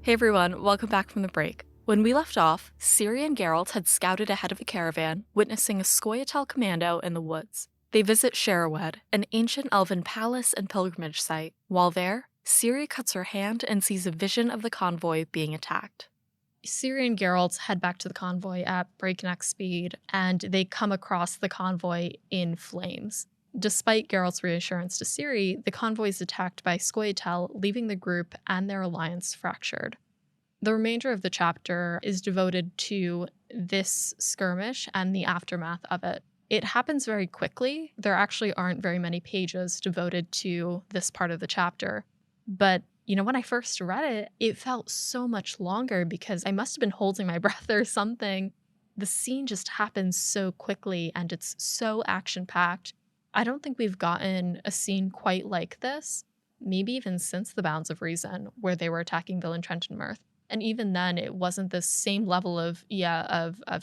Hey everyone, welcome back from the break. When we left off, Ciri and Geralt had scouted ahead of a caravan, witnessing a Scoia'tael commando in the woods. They visit Shaerrawedd, an ancient elven palace and pilgrimage site. While there, Ciri cuts her hand and sees a vision of the convoy being attacked. Ciri and Geralt head back to the convoy at breakneck speed, and they come across the convoy in flames. Despite Geralt's reassurance to Ciri, the convoy is attacked by Scoia'tael, leaving the group and their alliance fractured. The remainder of the chapter is devoted to this skirmish and the aftermath of it. It happens very quickly. There actually aren't very many pages devoted to this part of the chapter. But, when I first read it, it felt so much longer because I must have been holding my breath or something. The scene just happens so quickly and it's so action-packed. I don't think we've gotten a scene quite like this, maybe even since the Bounds of Reason, where they were attacking Villain Trenton Mirth. And even then, it wasn't the same level of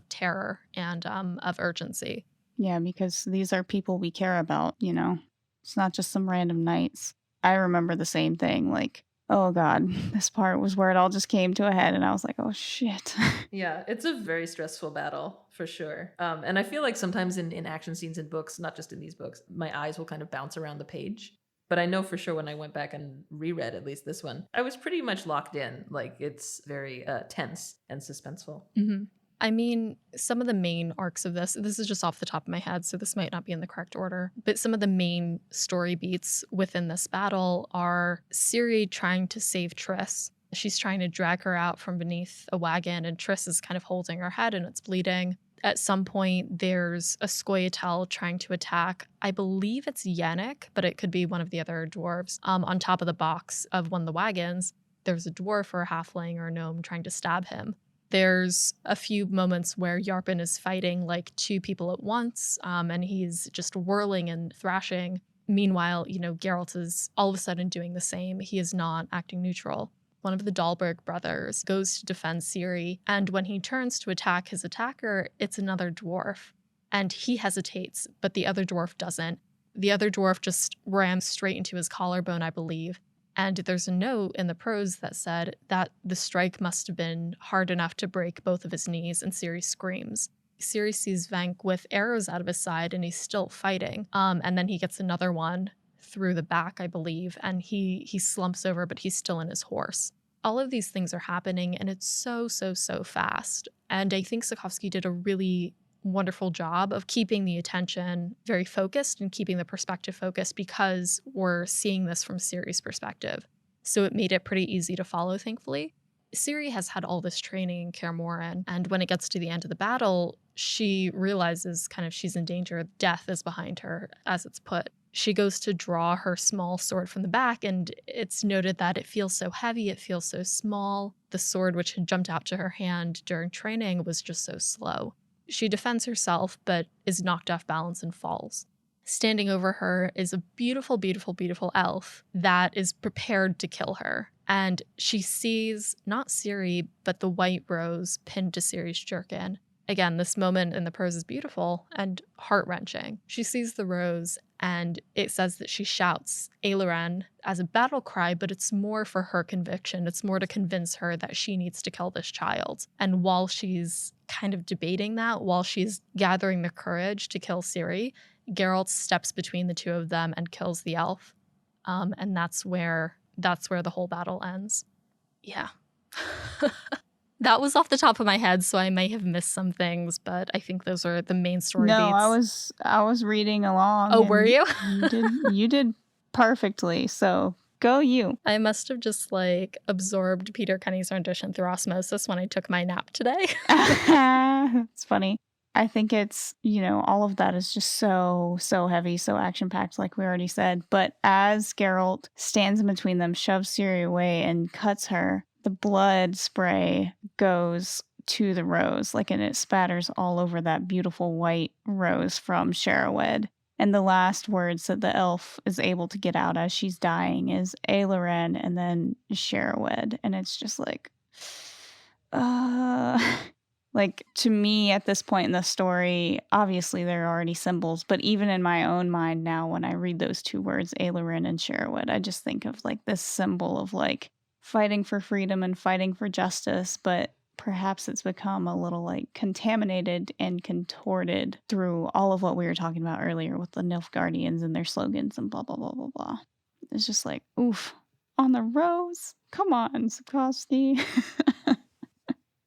terror and of urgency. Yeah, because these are people we care about, It's not just some random knights. I remember the same thing, like, oh God, this part was where it all just came to a head, and I was like, oh shit. Yeah, it's a very stressful battle, for sure. And I feel like sometimes in action scenes in books, not just in these books, my eyes will kind of bounce around the page. But I know for sure when I went back and reread at least this one, I was pretty much locked in. Like, it's very tense and suspenseful. Mm-hmm. I mean, some of the main arcs of this is just off the top of my head, so this might not be in the correct order, but some of the main story beats within this battle are Ciri trying to save Triss. She's trying to drag her out from beneath a wagon, and Triss is kind of holding her head and it's bleeding. At some point, there's a Scoia'tael trying to attack. I believe it's Yannick, but it could be one of the other dwarves. On top of the box of one of the wagons, there's a dwarf or a halfling or a gnome trying to stab him. There's a few moments where Yarpen is fighting like 2 people at once, and he's just whirling and thrashing. Meanwhile, Geralt is all of a sudden doing the same. He is not acting neutral. One of the Dahlberg brothers goes to defend Ciri, and when he turns to attack his attacker, it's another dwarf. And he hesitates, but the other dwarf doesn't. The other dwarf just rams straight into his collarbone, I believe. And there's a note in the prose that said that the strike must have been hard enough to break both of his knees, and Ciri screams. Ciri sees Venk with arrows out of his side, and he's still fighting. And then he gets another one through the back, I believe, and he slumps over, but he's still in his horse. All of these things are happening, and it's so fast. And I think Sapkowski did a really wonderful job of keeping the attention very focused and keeping the perspective focused because we're seeing this from Ciri's perspective. So it made it pretty easy to follow, thankfully. Ciri has had all this training in Kaer Morhen, and when it gets to the end of the battle, she realizes kind of she's in danger. Death is behind her, as it's put. She goes to draw her small sword from the back, and it's noted that it feels so heavy, it feels so small. The sword, which had jumped out to her hand during training, was just so slow. She defends herself, but is knocked off balance and falls. Standing over her is a beautiful, beautiful, beautiful elf that is prepared to kill her. And she sees not Ciri, but the white rose pinned to Ciri's jerkin. Again, this moment in the prose is beautiful and heart-wrenching. She sees the rose, and it says that she shouts Eileran as a battle cry, but it's more for her conviction. It's more to convince her that she needs to kill this child. And while she's kind of debating that, while she's gathering the courage to kill Ciri, Geralt steps between the two of them and kills the elf. And that's where the whole battle ends. Yeah. That was off the top of my head, so I may have missed some things, but I think those are the main story beats. I was reading along. Oh, were you? You did perfectly. So Go you. I must have just like absorbed Peter Kenny's rendition through osmosis when I took my nap today. It's funny. I think it's, all of that is just so heavy, so action-packed, like we already said. But as Geralt stands in between them, shoves Ciri away, and cuts her, the blood spray goes to the rose, and it spatters all over that beautiful white rose from Sharawed. And the last words that the elf is able to get out as she's dying is Ailoren and then Sharawed. And it's just like, to me at this point in the story, obviously there are already symbols, but even in my own mind now, when I read those two words, Ailoren and Sharawed, I just think of this symbol of fighting for freedom and fighting for justice, but perhaps it's become a little contaminated and contorted through all of what we were talking about earlier with the Nilfgaardians and their slogans and blah, blah, blah, blah, blah. It's just oof, on the rose. Come on, Sapkowski.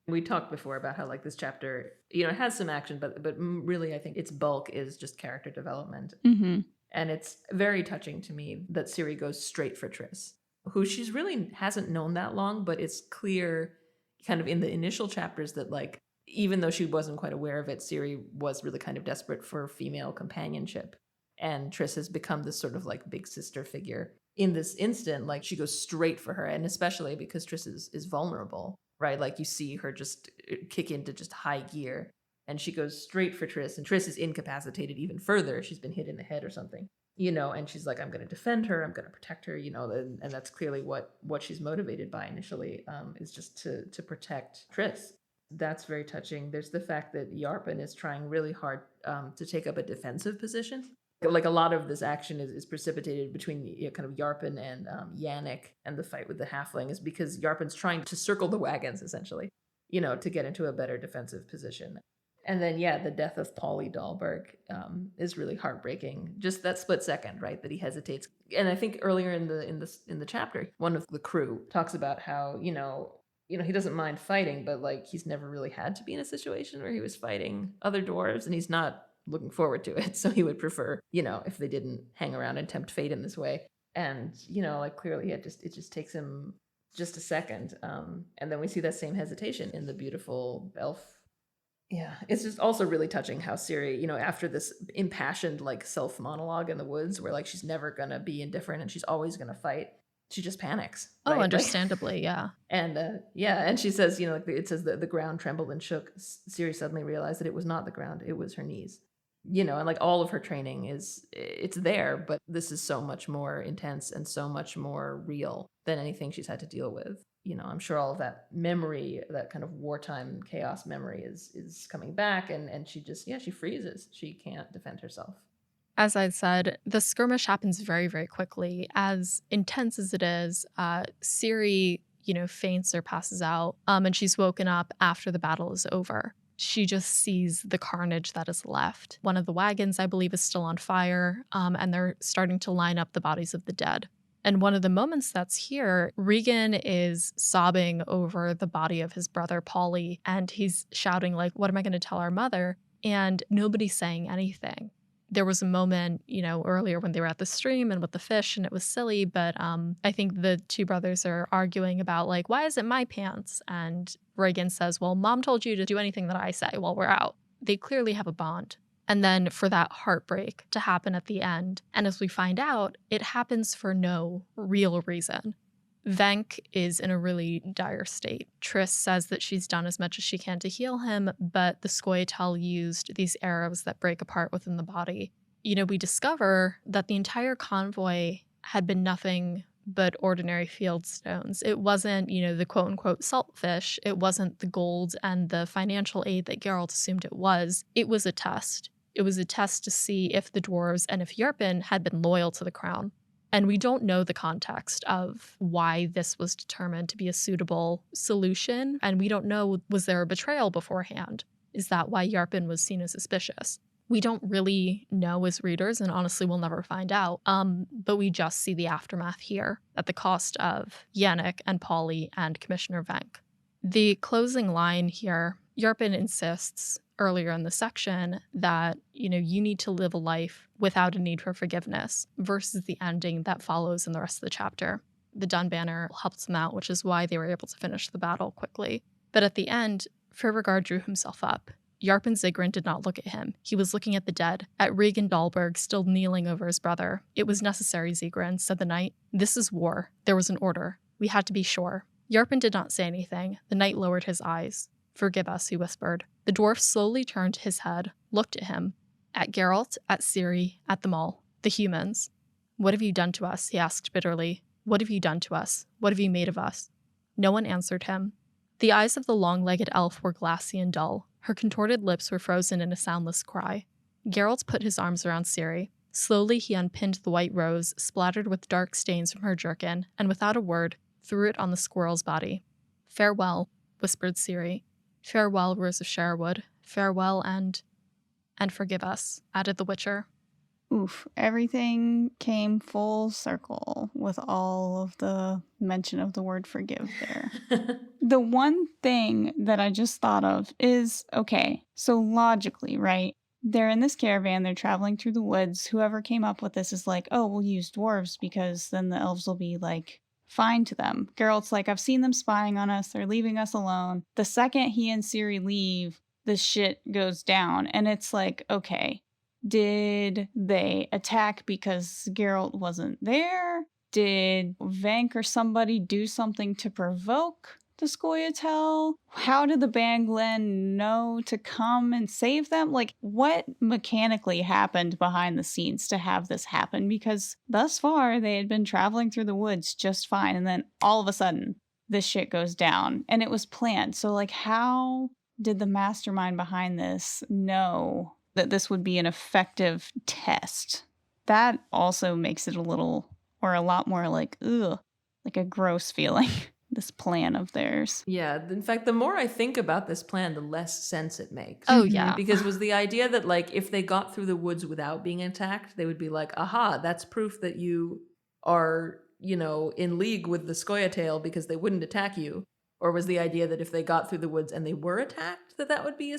We talked before about how this chapter, it has some action, but really I think its bulk is just character development. Mm-hmm. And it's very touching to me that Ciri goes straight for Triss, who she's really hasn't known that long, but it's clear kind of in the initial chapters that even though she wasn't quite aware of it, Ciri was really kind of desperate for female companionship. And Triss has become this sort of big sister figure. In this instant, she goes straight for her, and especially because Triss is vulnerable. Right? You see her just kick into just high gear, and she goes straight for Triss, and Triss is incapacitated even further. She's been hit in the head or something, and she's like, I'm going to defend her. I'm going to protect her, and that's clearly what she's motivated by initially, is just to protect Triss. That's very touching. There's the fact that Yarpen is trying really hard to take up a defensive position. A lot of this action is precipitated between kind of Yarpen and Yannick, and the fight with the halfling is because Yarpen's trying to circle the wagons, essentially, to get into a better defensive position. And then, the death of Pauly Dahlberg is really heartbreaking. Just that split second, right, that he hesitates. And I think earlier in the chapter, one of the crew talks about how he doesn't mind fighting, but he's never really had to be in a situation where he was fighting other dwarves, and he's not looking forward to it. So he would prefer, if they didn't hang around and tempt fate in this way. And, clearly it just takes him just a second. And then we see that same hesitation in the beautiful elf. Yeah, it's just also really touching how Ciri, after this impassioned self monologue in the woods where she's never going to be indifferent and she's always going to fight, she just panics. Right? Oh, understandably, yeah. And and she says, it says that the ground trembled and shook. Ciri suddenly realized that it was not the ground, it was her knees. And all of her training it's there, but this is so much more intense and so much more real than anything she's had to deal with. I'm sure all of that memory, that kind of wartime chaos memory is coming back, and she just, she freezes. She can't defend herself. As I said, the skirmish happens very, very quickly. As intense as it is, Ciri, faints or passes out, and she's woken up after the battle is over. She just sees the carnage that is left. One of the wagons, I believe, is still on fire, and they're starting to line up the bodies of the dead. And one of the moments that's here, Regan is sobbing over the body of his brother, Pauly, and he's shouting, what am I going to tell our mother? And nobody's saying anything. There was a moment, earlier when they were at the stream and with the fish, and it was silly, but I think the two brothers are arguing about, why is it my pants? And Regan says, well, Mom told you to do anything that I say while we're out. They clearly have a bond. And then for that heartbreak to happen at the end, and as we find out, it happens for no real reason. Venk is in a really dire state. Triss says that she's done as much as she can to heal him, but the Scoia'tael used these arrows that break apart within the body. We discover that the entire convoy had been nothing but ordinary field stones. It wasn't, the quote-unquote saltfish. It wasn't the gold and the financial aid that Geralt assumed it was. It was a test. It was a test to see if the dwarves and if Yarpen had been loyal to the crown. And we don't know the context of why this was determined to be a suitable solution. And we don't know, was there a betrayal beforehand? Is that why Yarpen was seen as suspicious? We don't really know as readers, and honestly we'll never find out. But we just see the aftermath here at the cost of Yannick and Pauly and Commissioner Venk. The closing line here, Yarpen insists, earlier in the section that, you need to live a life without a need for forgiveness versus the ending that follows in the rest of the chapter. The Dun Banner helps them out, which is why they were able to finish the battle quickly. But at the end, Fyrregard drew himself up. Yarpen Zigrin did not look at him. He was looking at the dead, at Regan Dahlberg still kneeling over his brother. "It was necessary, Zigrin," said the knight. "This is war. There was an order. We had to be sure." Yarpen did not say anything. The knight lowered his eyes. "Forgive us," he whispered. The dwarf slowly turned his head, looked at him, at Geralt, at Ciri, at them all, the humans. "What have you done to us?" he asked bitterly. "What have you done to us? What have you made of us?" No one answered him. The eyes of the long-legged elf were glassy and dull. Her contorted lips were frozen in a soundless cry. Geralt put his arms around Ciri. Slowly he unpinned the white rose, splattered with dark stains from her jerkin, and without a word, threw it on the squirrel's body. "Farewell," whispered Ciri. "Farewell, Rose of Sherwood. Farewell and forgive us," added the Witcher. Oof, everything came full circle with all of the mention of the word forgive there. The one thing that I just thought of is, okay, so logically, right? They're in this caravan, they're traveling through the woods. Whoever came up with this is like, oh, we'll use dwarves because then the elves will be like fine to them. Geralt's like, I've seen them spying on us, they're leaving us alone. The second he and Ciri leave, the shit goes down. And it's like, okay, did they attack because Geralt wasn't there? Did Venk or somebody do something to provoke the Scoia'tael? How did the Banglen know to come and save them? Like, what mechanically happened behind the scenes to have this happen? Because thus far, they had been traveling through the woods just fine, and then all of a sudden, this shit goes down, and it was planned. So, like, how did the mastermind behind this know that this would be an effective test? That also makes it a lot more like, ugh, like a gross feeling. This plan of theirs. Yeah, in fact, the more I think about this plan, the less sense it makes. Oh, yeah. Because was the idea that, like, if they got through the woods without being attacked, they would be like, aha, that's proof that you are, in league with the Scoia'tael because they wouldn't attack you? Or was the idea that if they got through the woods and they were attacked, that would be,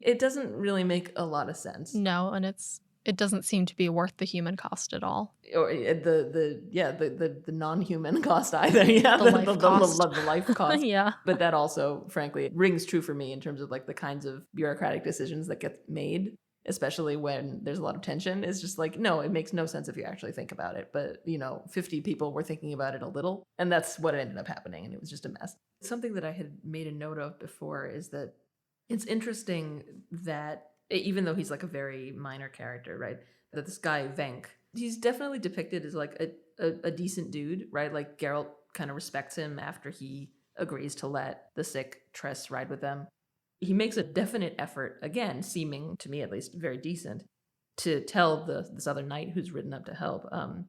it doesn't really make a lot of sense. No, and it doesn't seem to be worth the human cost at all. Or the non-human cost either. Yeah, The life cost. The life cost. Yeah. But that also, frankly, rings true for me in terms of like the kinds of bureaucratic decisions that get made, especially when there's a lot of tension. Is just like, no, it makes no sense if you actually think about it. But 50 people were thinking about it a little, and that's what ended up happening, and it was just a mess. Something that I had made a note of before is that it's interesting that even though he's like a very minor character, right? That this guy, Venk, he's definitely depicted as like a decent dude, right? Like Geralt kind of respects him after he agrees to let the sick Triss ride with them. He makes a definite effort, again, seeming to me at least very decent, to tell this other knight who's ridden up to help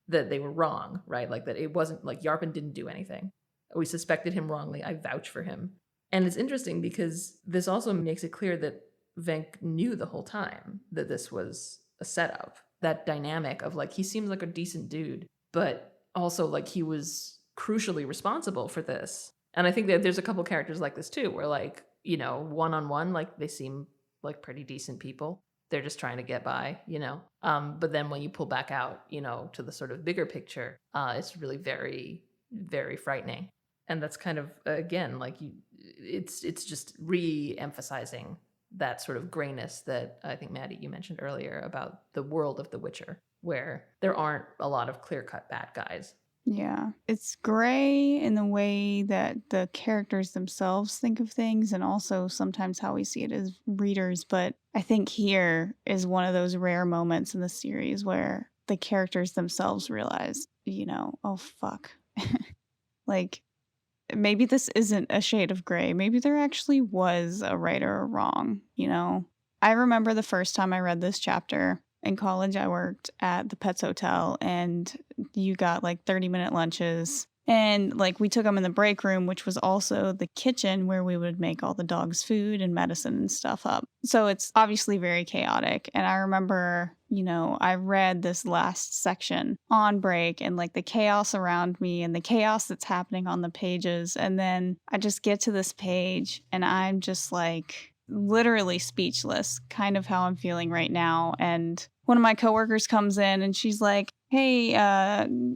that they were wrong, right? Like that it wasn't like Yarpen didn't do anything. We suspected him wrongly. I vouch for him. And it's interesting because this also makes it clear that Venk knew the whole time that this was a setup. That dynamic of like, he seems like a decent dude, but also like he was crucially responsible for this. And I think that there's a couple characters like this too, where like, one-on-one, like they seem like pretty decent people. They're just trying to get by, But then when you pull back out, to the sort of bigger picture, it's really very, very frightening. And that's kind of, again, like it's just re-emphasizing that sort of grayness that I think, Maddie, you mentioned earlier about the world of The Witcher, where there aren't a lot of clear-cut bad guys. Yeah. It's gray in the way that the characters themselves think of things, and also sometimes how we see it as readers. But I think here is one of those rare moments in the series where the characters themselves realize, oh, fuck. Like, maybe this isn't a shade of gray. Maybe there actually was a right or a wrong, I remember the first time I read this chapter. In college, I worked at the Pets Hotel, and you got like 30-minute lunches. And like we took them in the break room, which was also the kitchen where we would make all the dogs' food and medicine and stuff up. So it's obviously very chaotic. And I remember, I read this last section on break and like the chaos around me and the chaos that's happening on the pages. And then I just get to this page and I'm just like, literally speechless, kind of how I'm feeling right now. And one of my coworkers comes in and she's like, hey,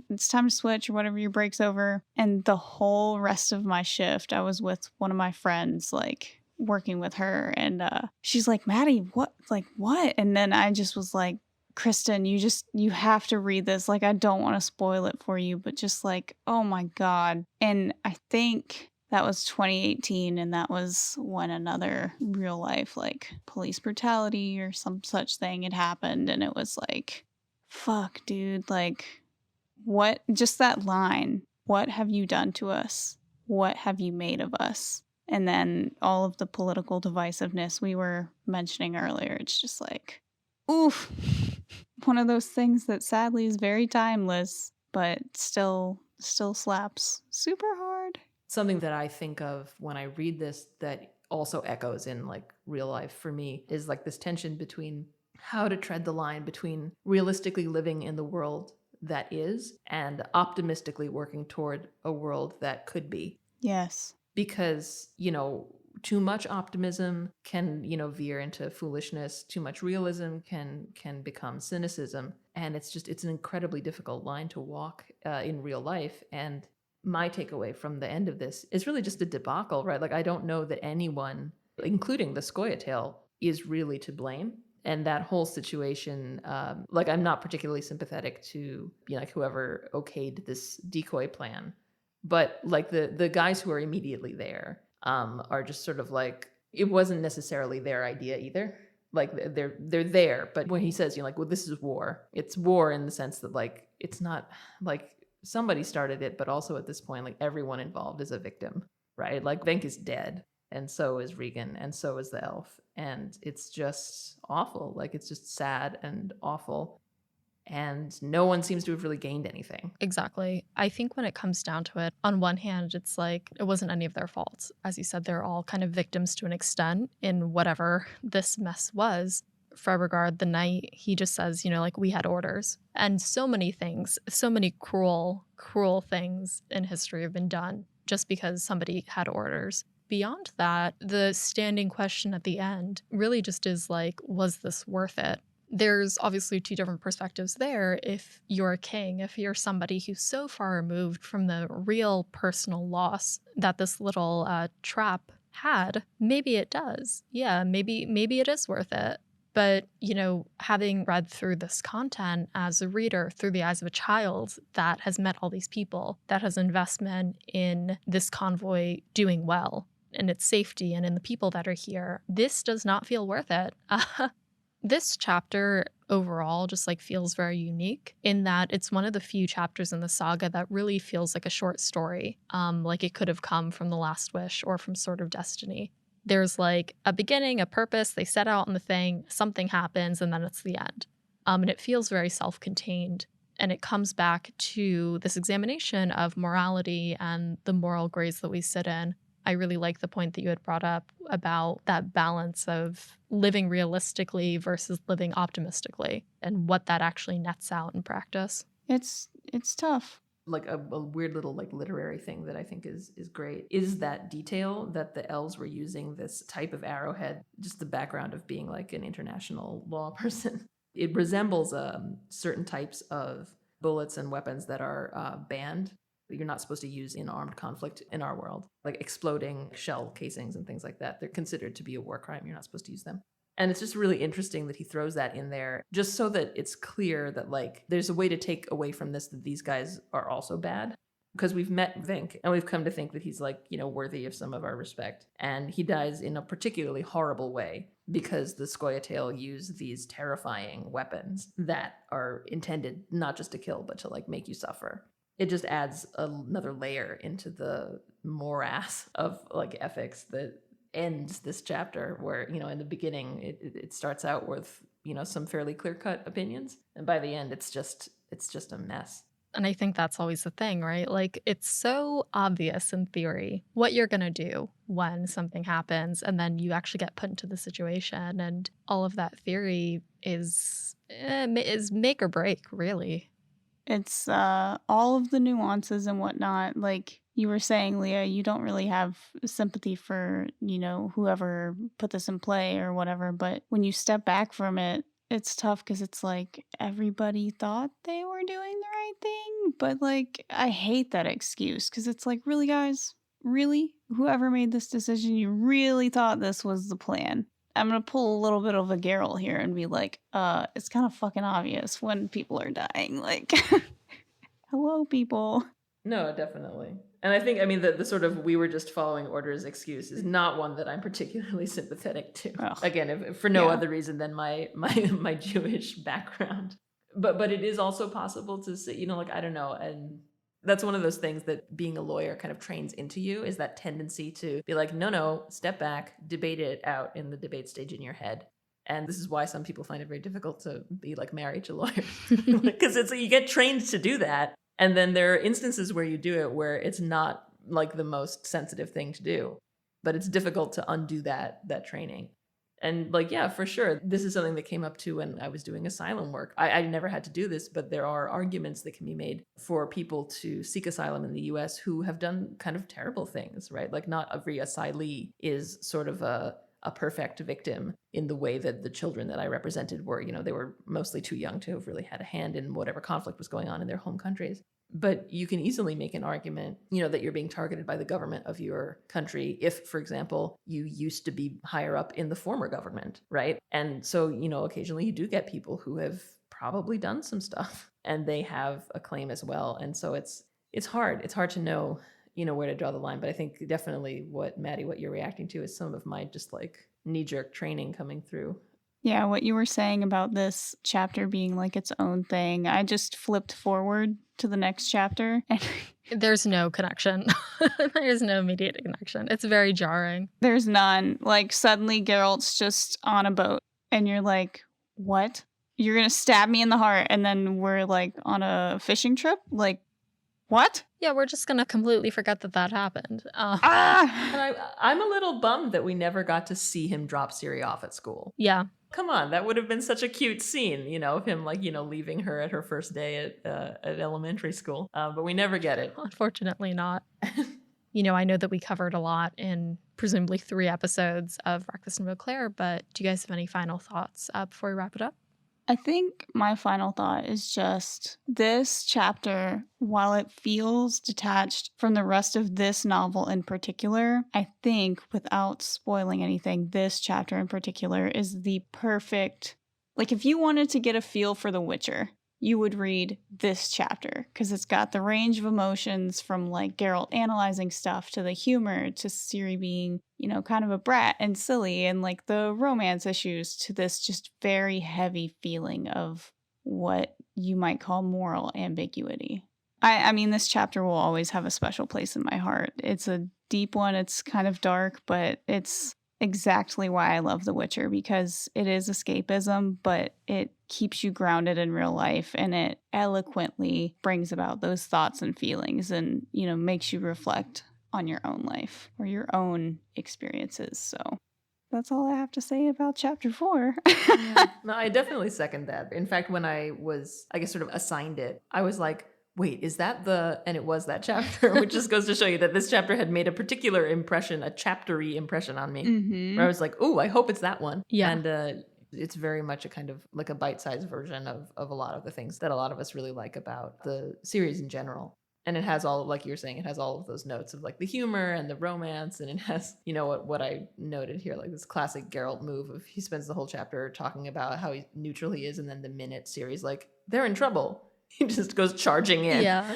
it's time to switch or whatever, your break's over. And the whole rest of my shift, I was with one of my friends, like working with her. And she's like, Maddie, what? Like, what? And then I just was like, Kristen, you have to read this. Like, I don't want to spoil it for you, but just like, oh my God. And I think that was 2018, and that was when another real life, like, police brutality or some such thing had happened. And it was like, fuck, dude, like, what? Just that line, what have you done to us? What have you made of us? And then all of the political divisiveness we were mentioning earlier. It's just like, oof. One of those things that sadly is very timeless, but still slaps super hard. Something that I think of when I read this that also echoes in like real life for me is like this tension between how to tread the line between realistically living in the world that is and optimistically working toward a world that could be. Yes. Because, too much optimism can, veer into foolishness. Too much realism can become cynicism. And it's an incredibly difficult line to walk in real life. And my takeaway from the end of this is really just a debacle, right? Like, I don't know that anyone, including the Scoia'tael, is really to blame. And that whole situation, I'm not particularly sympathetic to, like, whoever okayed this decoy plan. But like the guys who are immediately there are just sort of like, it wasn't necessarily their idea either. Like they're there, but when he says, like, well, this is war. It's war in the sense that like it's not like somebody started it, but also at this point, like everyone involved is a victim, right? Like Venk is dead, and so is Regan, and so is the elf, and it's just awful. Like it's just sad and awful. And no one seems to have really gained anything. Exactly. I think when it comes down to it, on one hand, it's like it wasn't any of their faults. As you said, they're all kind of victims to an extent in whatever this mess was. Frebergard, the knight, he just says, like, we had orders. And so many things, so many cruel things in history have been done just because somebody had orders. Beyond that, the standing question at the end really just is like, was this worth it? There's obviously two different perspectives there. If you're a king, if you're somebody who's so far removed from the real personal loss that this little trap had, maybe it does. Yeah, maybe it is worth it. But, having read through this content as a reader through the eyes of a child that has met all these people, that has investment in this convoy doing well, in its safety and in the people that are here, this does not feel worth it. This chapter overall just feels very unique in that it's one of the few chapters in the saga that really feels like a short story, like it could have come from The Last Wish or from Sword of Destiny. There's a beginning, a purpose, they set out on the thing, something happens, and then it's the end. And it feels very self-contained. And it comes back to this examination of morality and the moral grades that we sit in. I really like the point that you had brought up about that balance of living realistically versus living optimistically and what that actually nets out in practice. It's tough. Like a weird little literary thing that I think is great is that detail that the elves were using this type of arrowhead, just the background of being an international law person. It resembles certain types of bullets and weapons that are banned. You're not supposed to use in armed conflict in our world, like exploding shell casings and things like that. They're considered to be a war crime. You're not supposed to use them. And it's just really interesting that he throws that in there just so that it's clear that there's a way to take away from this that these guys are also bad. Because we've met Venk and we've come to think that he's worthy of some of our respect. And he dies in a particularly horrible way because the Scoia'tael use these terrifying weapons that are intended not just to kill, but to make you suffer. It just adds another layer into the morass of ethics that ends this chapter where, in the beginning, it starts out with, some fairly clear-cut opinions. And by the end, it's just a mess. And I think that's always the thing, right? It's so obvious in theory what you're going to do when something happens, and then you actually get put into the situation. And all of that theory is make or break, really. It's all of the nuances and whatnot. you were saying, Leah, you don't really have sympathy for, whoever put this in play or whatever. But when you step back from it, it's tough because it's like everybody thought they were doing the right thing. But like, I hate that excuse because it's like, really, guys? Really? Whoever made this decision, you really thought this was the plan? I'm going to pull a little bit of a Geralt here and be like, it's kind of fucking obvious when people are dying. Like, hello, people. No, definitely. And I think, the sort of we were just following orders excuse is not one that I'm particularly sympathetic to. Ugh. Again, if for no other reason than my Jewish background. But it is also possible to say, I don't know. And that's one of those things that being a lawyer kind of trains into you, is that tendency to be like, no, step back, debate it out in the debate stage in your head. And this is why some people find it very difficult to be like married to lawyers. Because you get trained to do that. And then there are instances where you do it where it's not like the most sensitive thing to do, but it's difficult to undo that training. And for sure, this is something that came up too when I was doing asylum work. I never had to do this, but there are arguments that can be made for people to seek asylum in the US who have done kind of terrible things, right? Like not every asylee is sort of a perfect victim in the way that the children that I represented were. They were mostly too young to have really had a hand in whatever conflict was going on in their home countries. But you can easily make an argument, that you're being targeted by the government of your country if, for example, you used to be higher up in the former government, right? And so, occasionally you do get people who have probably done some stuff and they have a claim as well. And so it's hard. It's hard to know, where to draw the line. But I think definitely what you're reacting to is some of my just knee-jerk training coming through. Yeah, what you were saying about this chapter being like its own thing, I just flipped forward to the next chapter. And there's no connection. There's no immediate connection. It's very jarring. There's none. Like suddenly Geralt's just on a boat and you're like, what? You're going to stab me in the heart and then we're like on a fishing trip? Like, what? Yeah, we're just going to completely forget that happened. And I'm a little bummed that we never got to see him drop Ciri off at school. Yeah. Come on, that would have been such a cute scene, of him leaving her at her first day at elementary school. But we never get it. Unfortunately not. I know that we covered a lot in presumably 3 episodes of Breakfast in Beauclair, but do you guys have any final thoughts before we wrap it up? I think my final thought is just this chapter, while it feels detached from the rest of this novel in particular, I think, without spoiling anything, this chapter in particular is the perfect, if you wanted to get a feel for The Witcher, you would read this chapter because it's got the range of emotions from Geralt analyzing stuff to the humor to Ciri being, kind of a brat and silly and the romance issues to this just very heavy feeling of what you might call moral ambiguity. I mean, this chapter will always have a special place in my heart. It's a deep one. It's kind of dark, but it's exactly why I love The Witcher, because it is escapism, but it keeps you grounded in real life and it eloquently brings about those thoughts and feelings and, makes you reflect on your own life or your own experiences. So that's all I have to say about chapter 4. Yeah. No, I definitely second that. In fact, when I was, sort of assigned it, I was like, wait, is that and it was that chapter, which just goes to show you that this chapter had made a particular impression, a chaptery impression on me, where I was like, ooh, I hope it's that one. Yeah. And it's very much a kind of a bite-sized version of a lot of the things that a lot of us really like about the series in general. And it has all, like you were saying, it has all of those notes of the humor and the romance, and it has, what I noted here, this classic Geralt move of he spends the whole chapter talking about how neutral he is, and then the minute Ciri's they're in trouble, he just goes charging in. Yeah.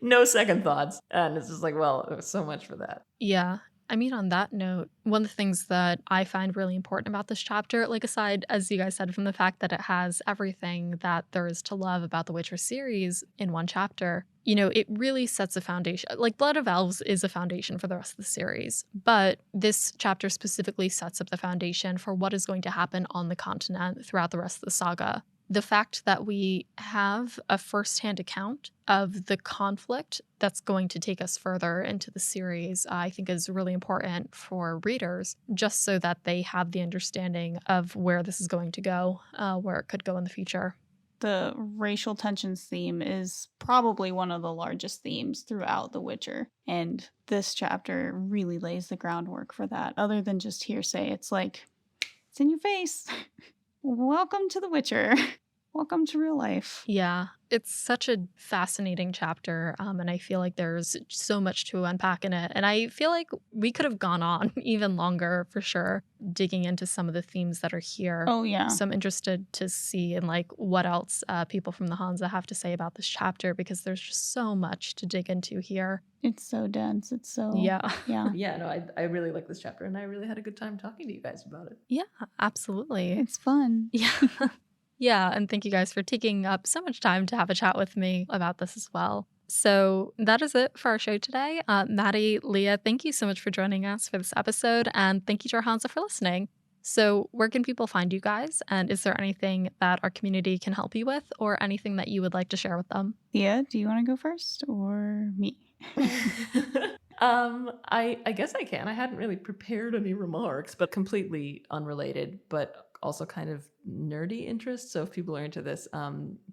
No second thoughts. And it's just well, there was so much for that. Yeah. I mean, on that note, one of the things that I find really important about this chapter, aside, as you guys said, from the fact that it has everything that there is to love about the Witcher series in one chapter, it really sets a foundation. Blood of Elves is a foundation for the rest of the series, but this chapter specifically sets up the foundation for what is going to happen on the continent throughout the rest of the saga. The fact that we have a firsthand account of the conflict that's going to take us further into the series, I think is really important for readers, just so that they have the understanding of where this is going to go, where it could go in the future. the racial tensions theme is probably one of the largest themes throughout The Witcher. And this chapter really lays the groundwork for that. Other than just hearsay, it's like, it's in your face. Welcome to The Witcher. Welcome to real life. Yeah, it's such a fascinating chapter, and I feel like there's so much to unpack in it. And I feel like we could have gone on even longer, for sure, digging into some of the themes that are here. Oh, yeah. So I'm interested to see and like what else people from the Hanza have to say about this chapter, because there's just so much to dig into here. It's so dense. It's so... Yeah. Yeah. Yeah, no, I really like this chapter, and I really had a good time talking to you guys about it. Yeah, absolutely. It's fun. Yeah. Yeah, and thank you guys for taking up so much time to have a chat with me about this as well. So that is it for our show today. Maddie, Leah, thank you so much for joining us for this episode, and thank you to our Hanza for listening. So where can people find you guys, and is there anything that our community can help you with, or anything that you would like to share with them? Leah, do you want to go first, or me? I guess I can. I hadn't really prepared any remarks, but completely unrelated, but also kind of nerdy interest. So if people are into this,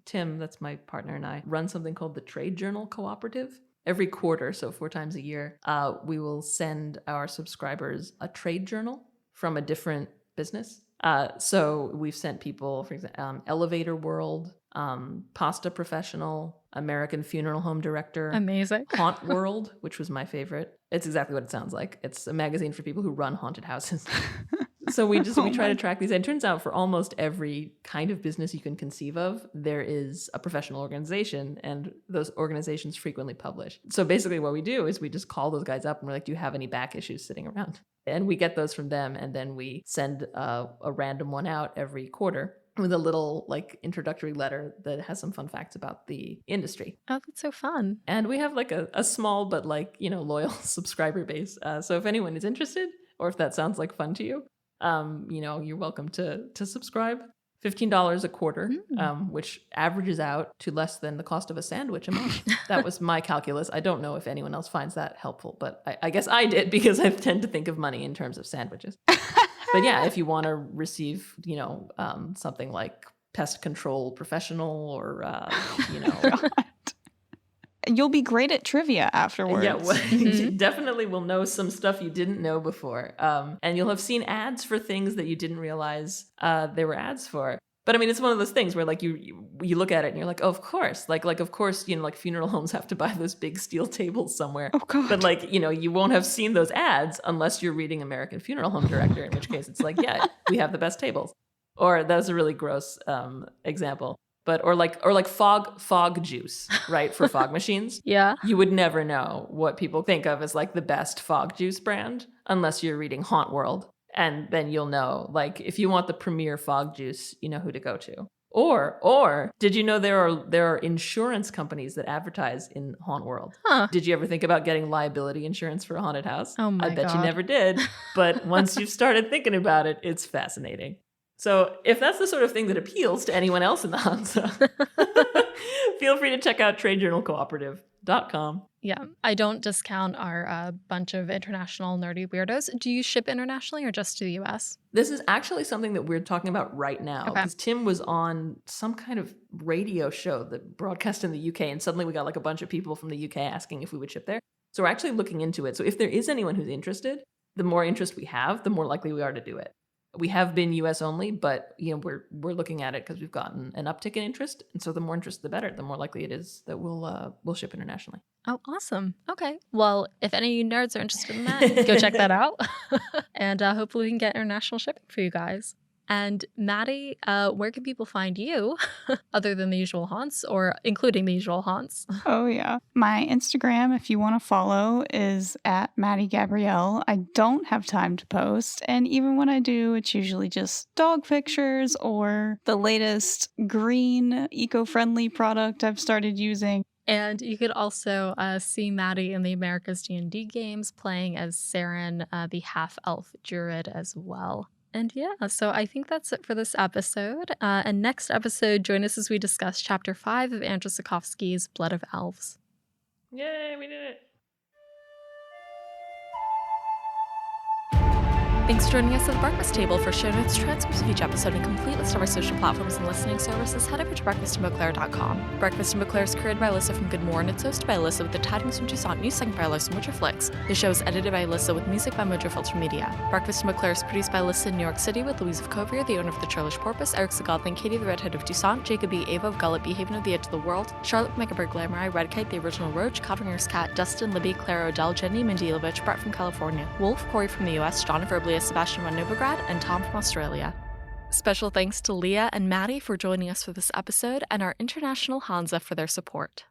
Tim, that's my partner, and I run something called the Trade Journal Cooperative. Every quarter, so 4 times a year, we will send our subscribers a trade journal from a different business. So we've sent people, for example, Elevator World, Pasta Professional, American Funeral Home Director. Amazing. Haunt World, which was my favorite. It's exactly what it sounds like. It's a magazine for people who run haunted houses. So we try to track these. And it turns out for almost every kind of business you can conceive of, there is a professional organization, and those organizations frequently publish. So basically what we do is we just call those guys up and we're like, do you have any back issues sitting around? And we get those from them, and then we send a random one out every quarter with a little like introductory letter that has some fun facts about the industry. Oh, that's so fun. And we have like a small but like, loyal subscriber base. So if anyone is interested, or if that sounds like fun to you, you're welcome to subscribe. $15 a quarter, which averages out to less than the cost of a sandwich a month. That was my calculus. I don't know if anyone else finds that helpful, but I guess I did, because I tend to think of money in terms of sandwiches. But yeah, if you want to receive, something like pest control professional, or, You'll be great at trivia afterwards. Yeah, well, you definitely will know some stuff you didn't know before. And you'll have seen ads for things that you didn't realize there were ads for. But I mean, it's one of those things where like you look at it and you're like, oh, of course. Like of course, like funeral homes have to buy those big steel tables somewhere. Oh, God. But like, you won't have seen those ads unless you're reading American Funeral Home Director, in which case it's like, yeah, we have the best tables. Or that was a really gross example. But or like fog juice, right, for fog machines. Yeah. You would never know what people think of as like the best fog juice brand unless you're reading Haunt World. And then you'll know, like, if you want the premier fog juice, you know who to go to. Or did you know there are insurance companies that advertise in Haunt World? Huh. Did you ever think about getting liability insurance for a haunted house? Oh my I bet God. you never did. But once you've started thinking about it, it's fascinating. So if that's the sort of thing that appeals to anyone else in the Hanza, feel free to check out tradejournalcooperative.com. Yeah, I don't discount our bunch of international nerdy weirdos. Do you ship internationally or just to the US? This is actually something that we're talking about right now, Okay. because Tim was on some kind of radio show that broadcast in the UK, and suddenly we got like a bunch of people from the UK asking if we would ship there. So we're actually looking into it. So if there is anyone who's interested, the more interest we have, the more likely we are to do it. We have been US only, but we're looking at it because we've gotten an uptick in interest, and so the more interest, the better. The more likely it is that we'll ship internationally. Oh, awesome. Okay. Well, if any of you nerds are interested in that, go check that out. And hopefully we can get international shipping for you guys. And Maddie, where can people find you other than the usual haunts, or including the usual haunts? Oh, yeah. My Instagram, if you want to follow, is at Maddie Gabrielle. I don't have time to post. And even when I do, it's usually just dog pictures or the latest green eco-friendly product I've started using. And you could also see Maddie in the America's D&D games playing as Saren, the half-elf druid as well. And yeah, so I think that's it for this episode. And next episode, join us as we discuss Chapter 5 of Andrzej Sapkowski's Blood of Elves. Yay, we did it. Thanks for joining us at the Breakfast Table. For show notes, transcripts of each episode, and a complete list of our social platforms and listening services, head over to breakfastandbeauclair.com. Breakfast and Beauclair is created by Alyssa from GoodMorhen. It's hosted by Alyssa with the Tidings from Toussaint, news segment by Alyssa and Mojo Flicks. The show is edited by Alyssa with music by Mojo Filter Media. Breakfast and Beauclair is produced by Alyssa in New York City with Louise of Covier, the owner of the Churlish Porpoise, Eric Segodlin, Katie the Redhead of Toussaint, Jacob E. Ava of Gullet B. Haven of the Edge of the World, Charlotte Megabird Glamorai, Red Kite, the original Roach, Cavernier's Cat, Dustin, Libby, Claire Odell, Jenny Mendelovich, Brett from California, Wolf, Corey from the US, John Verblius, Sebastian von Novograd, and Tom from Australia. Special thanks to Leah and Maddie for joining us for this episode, and our international Hanza for their support.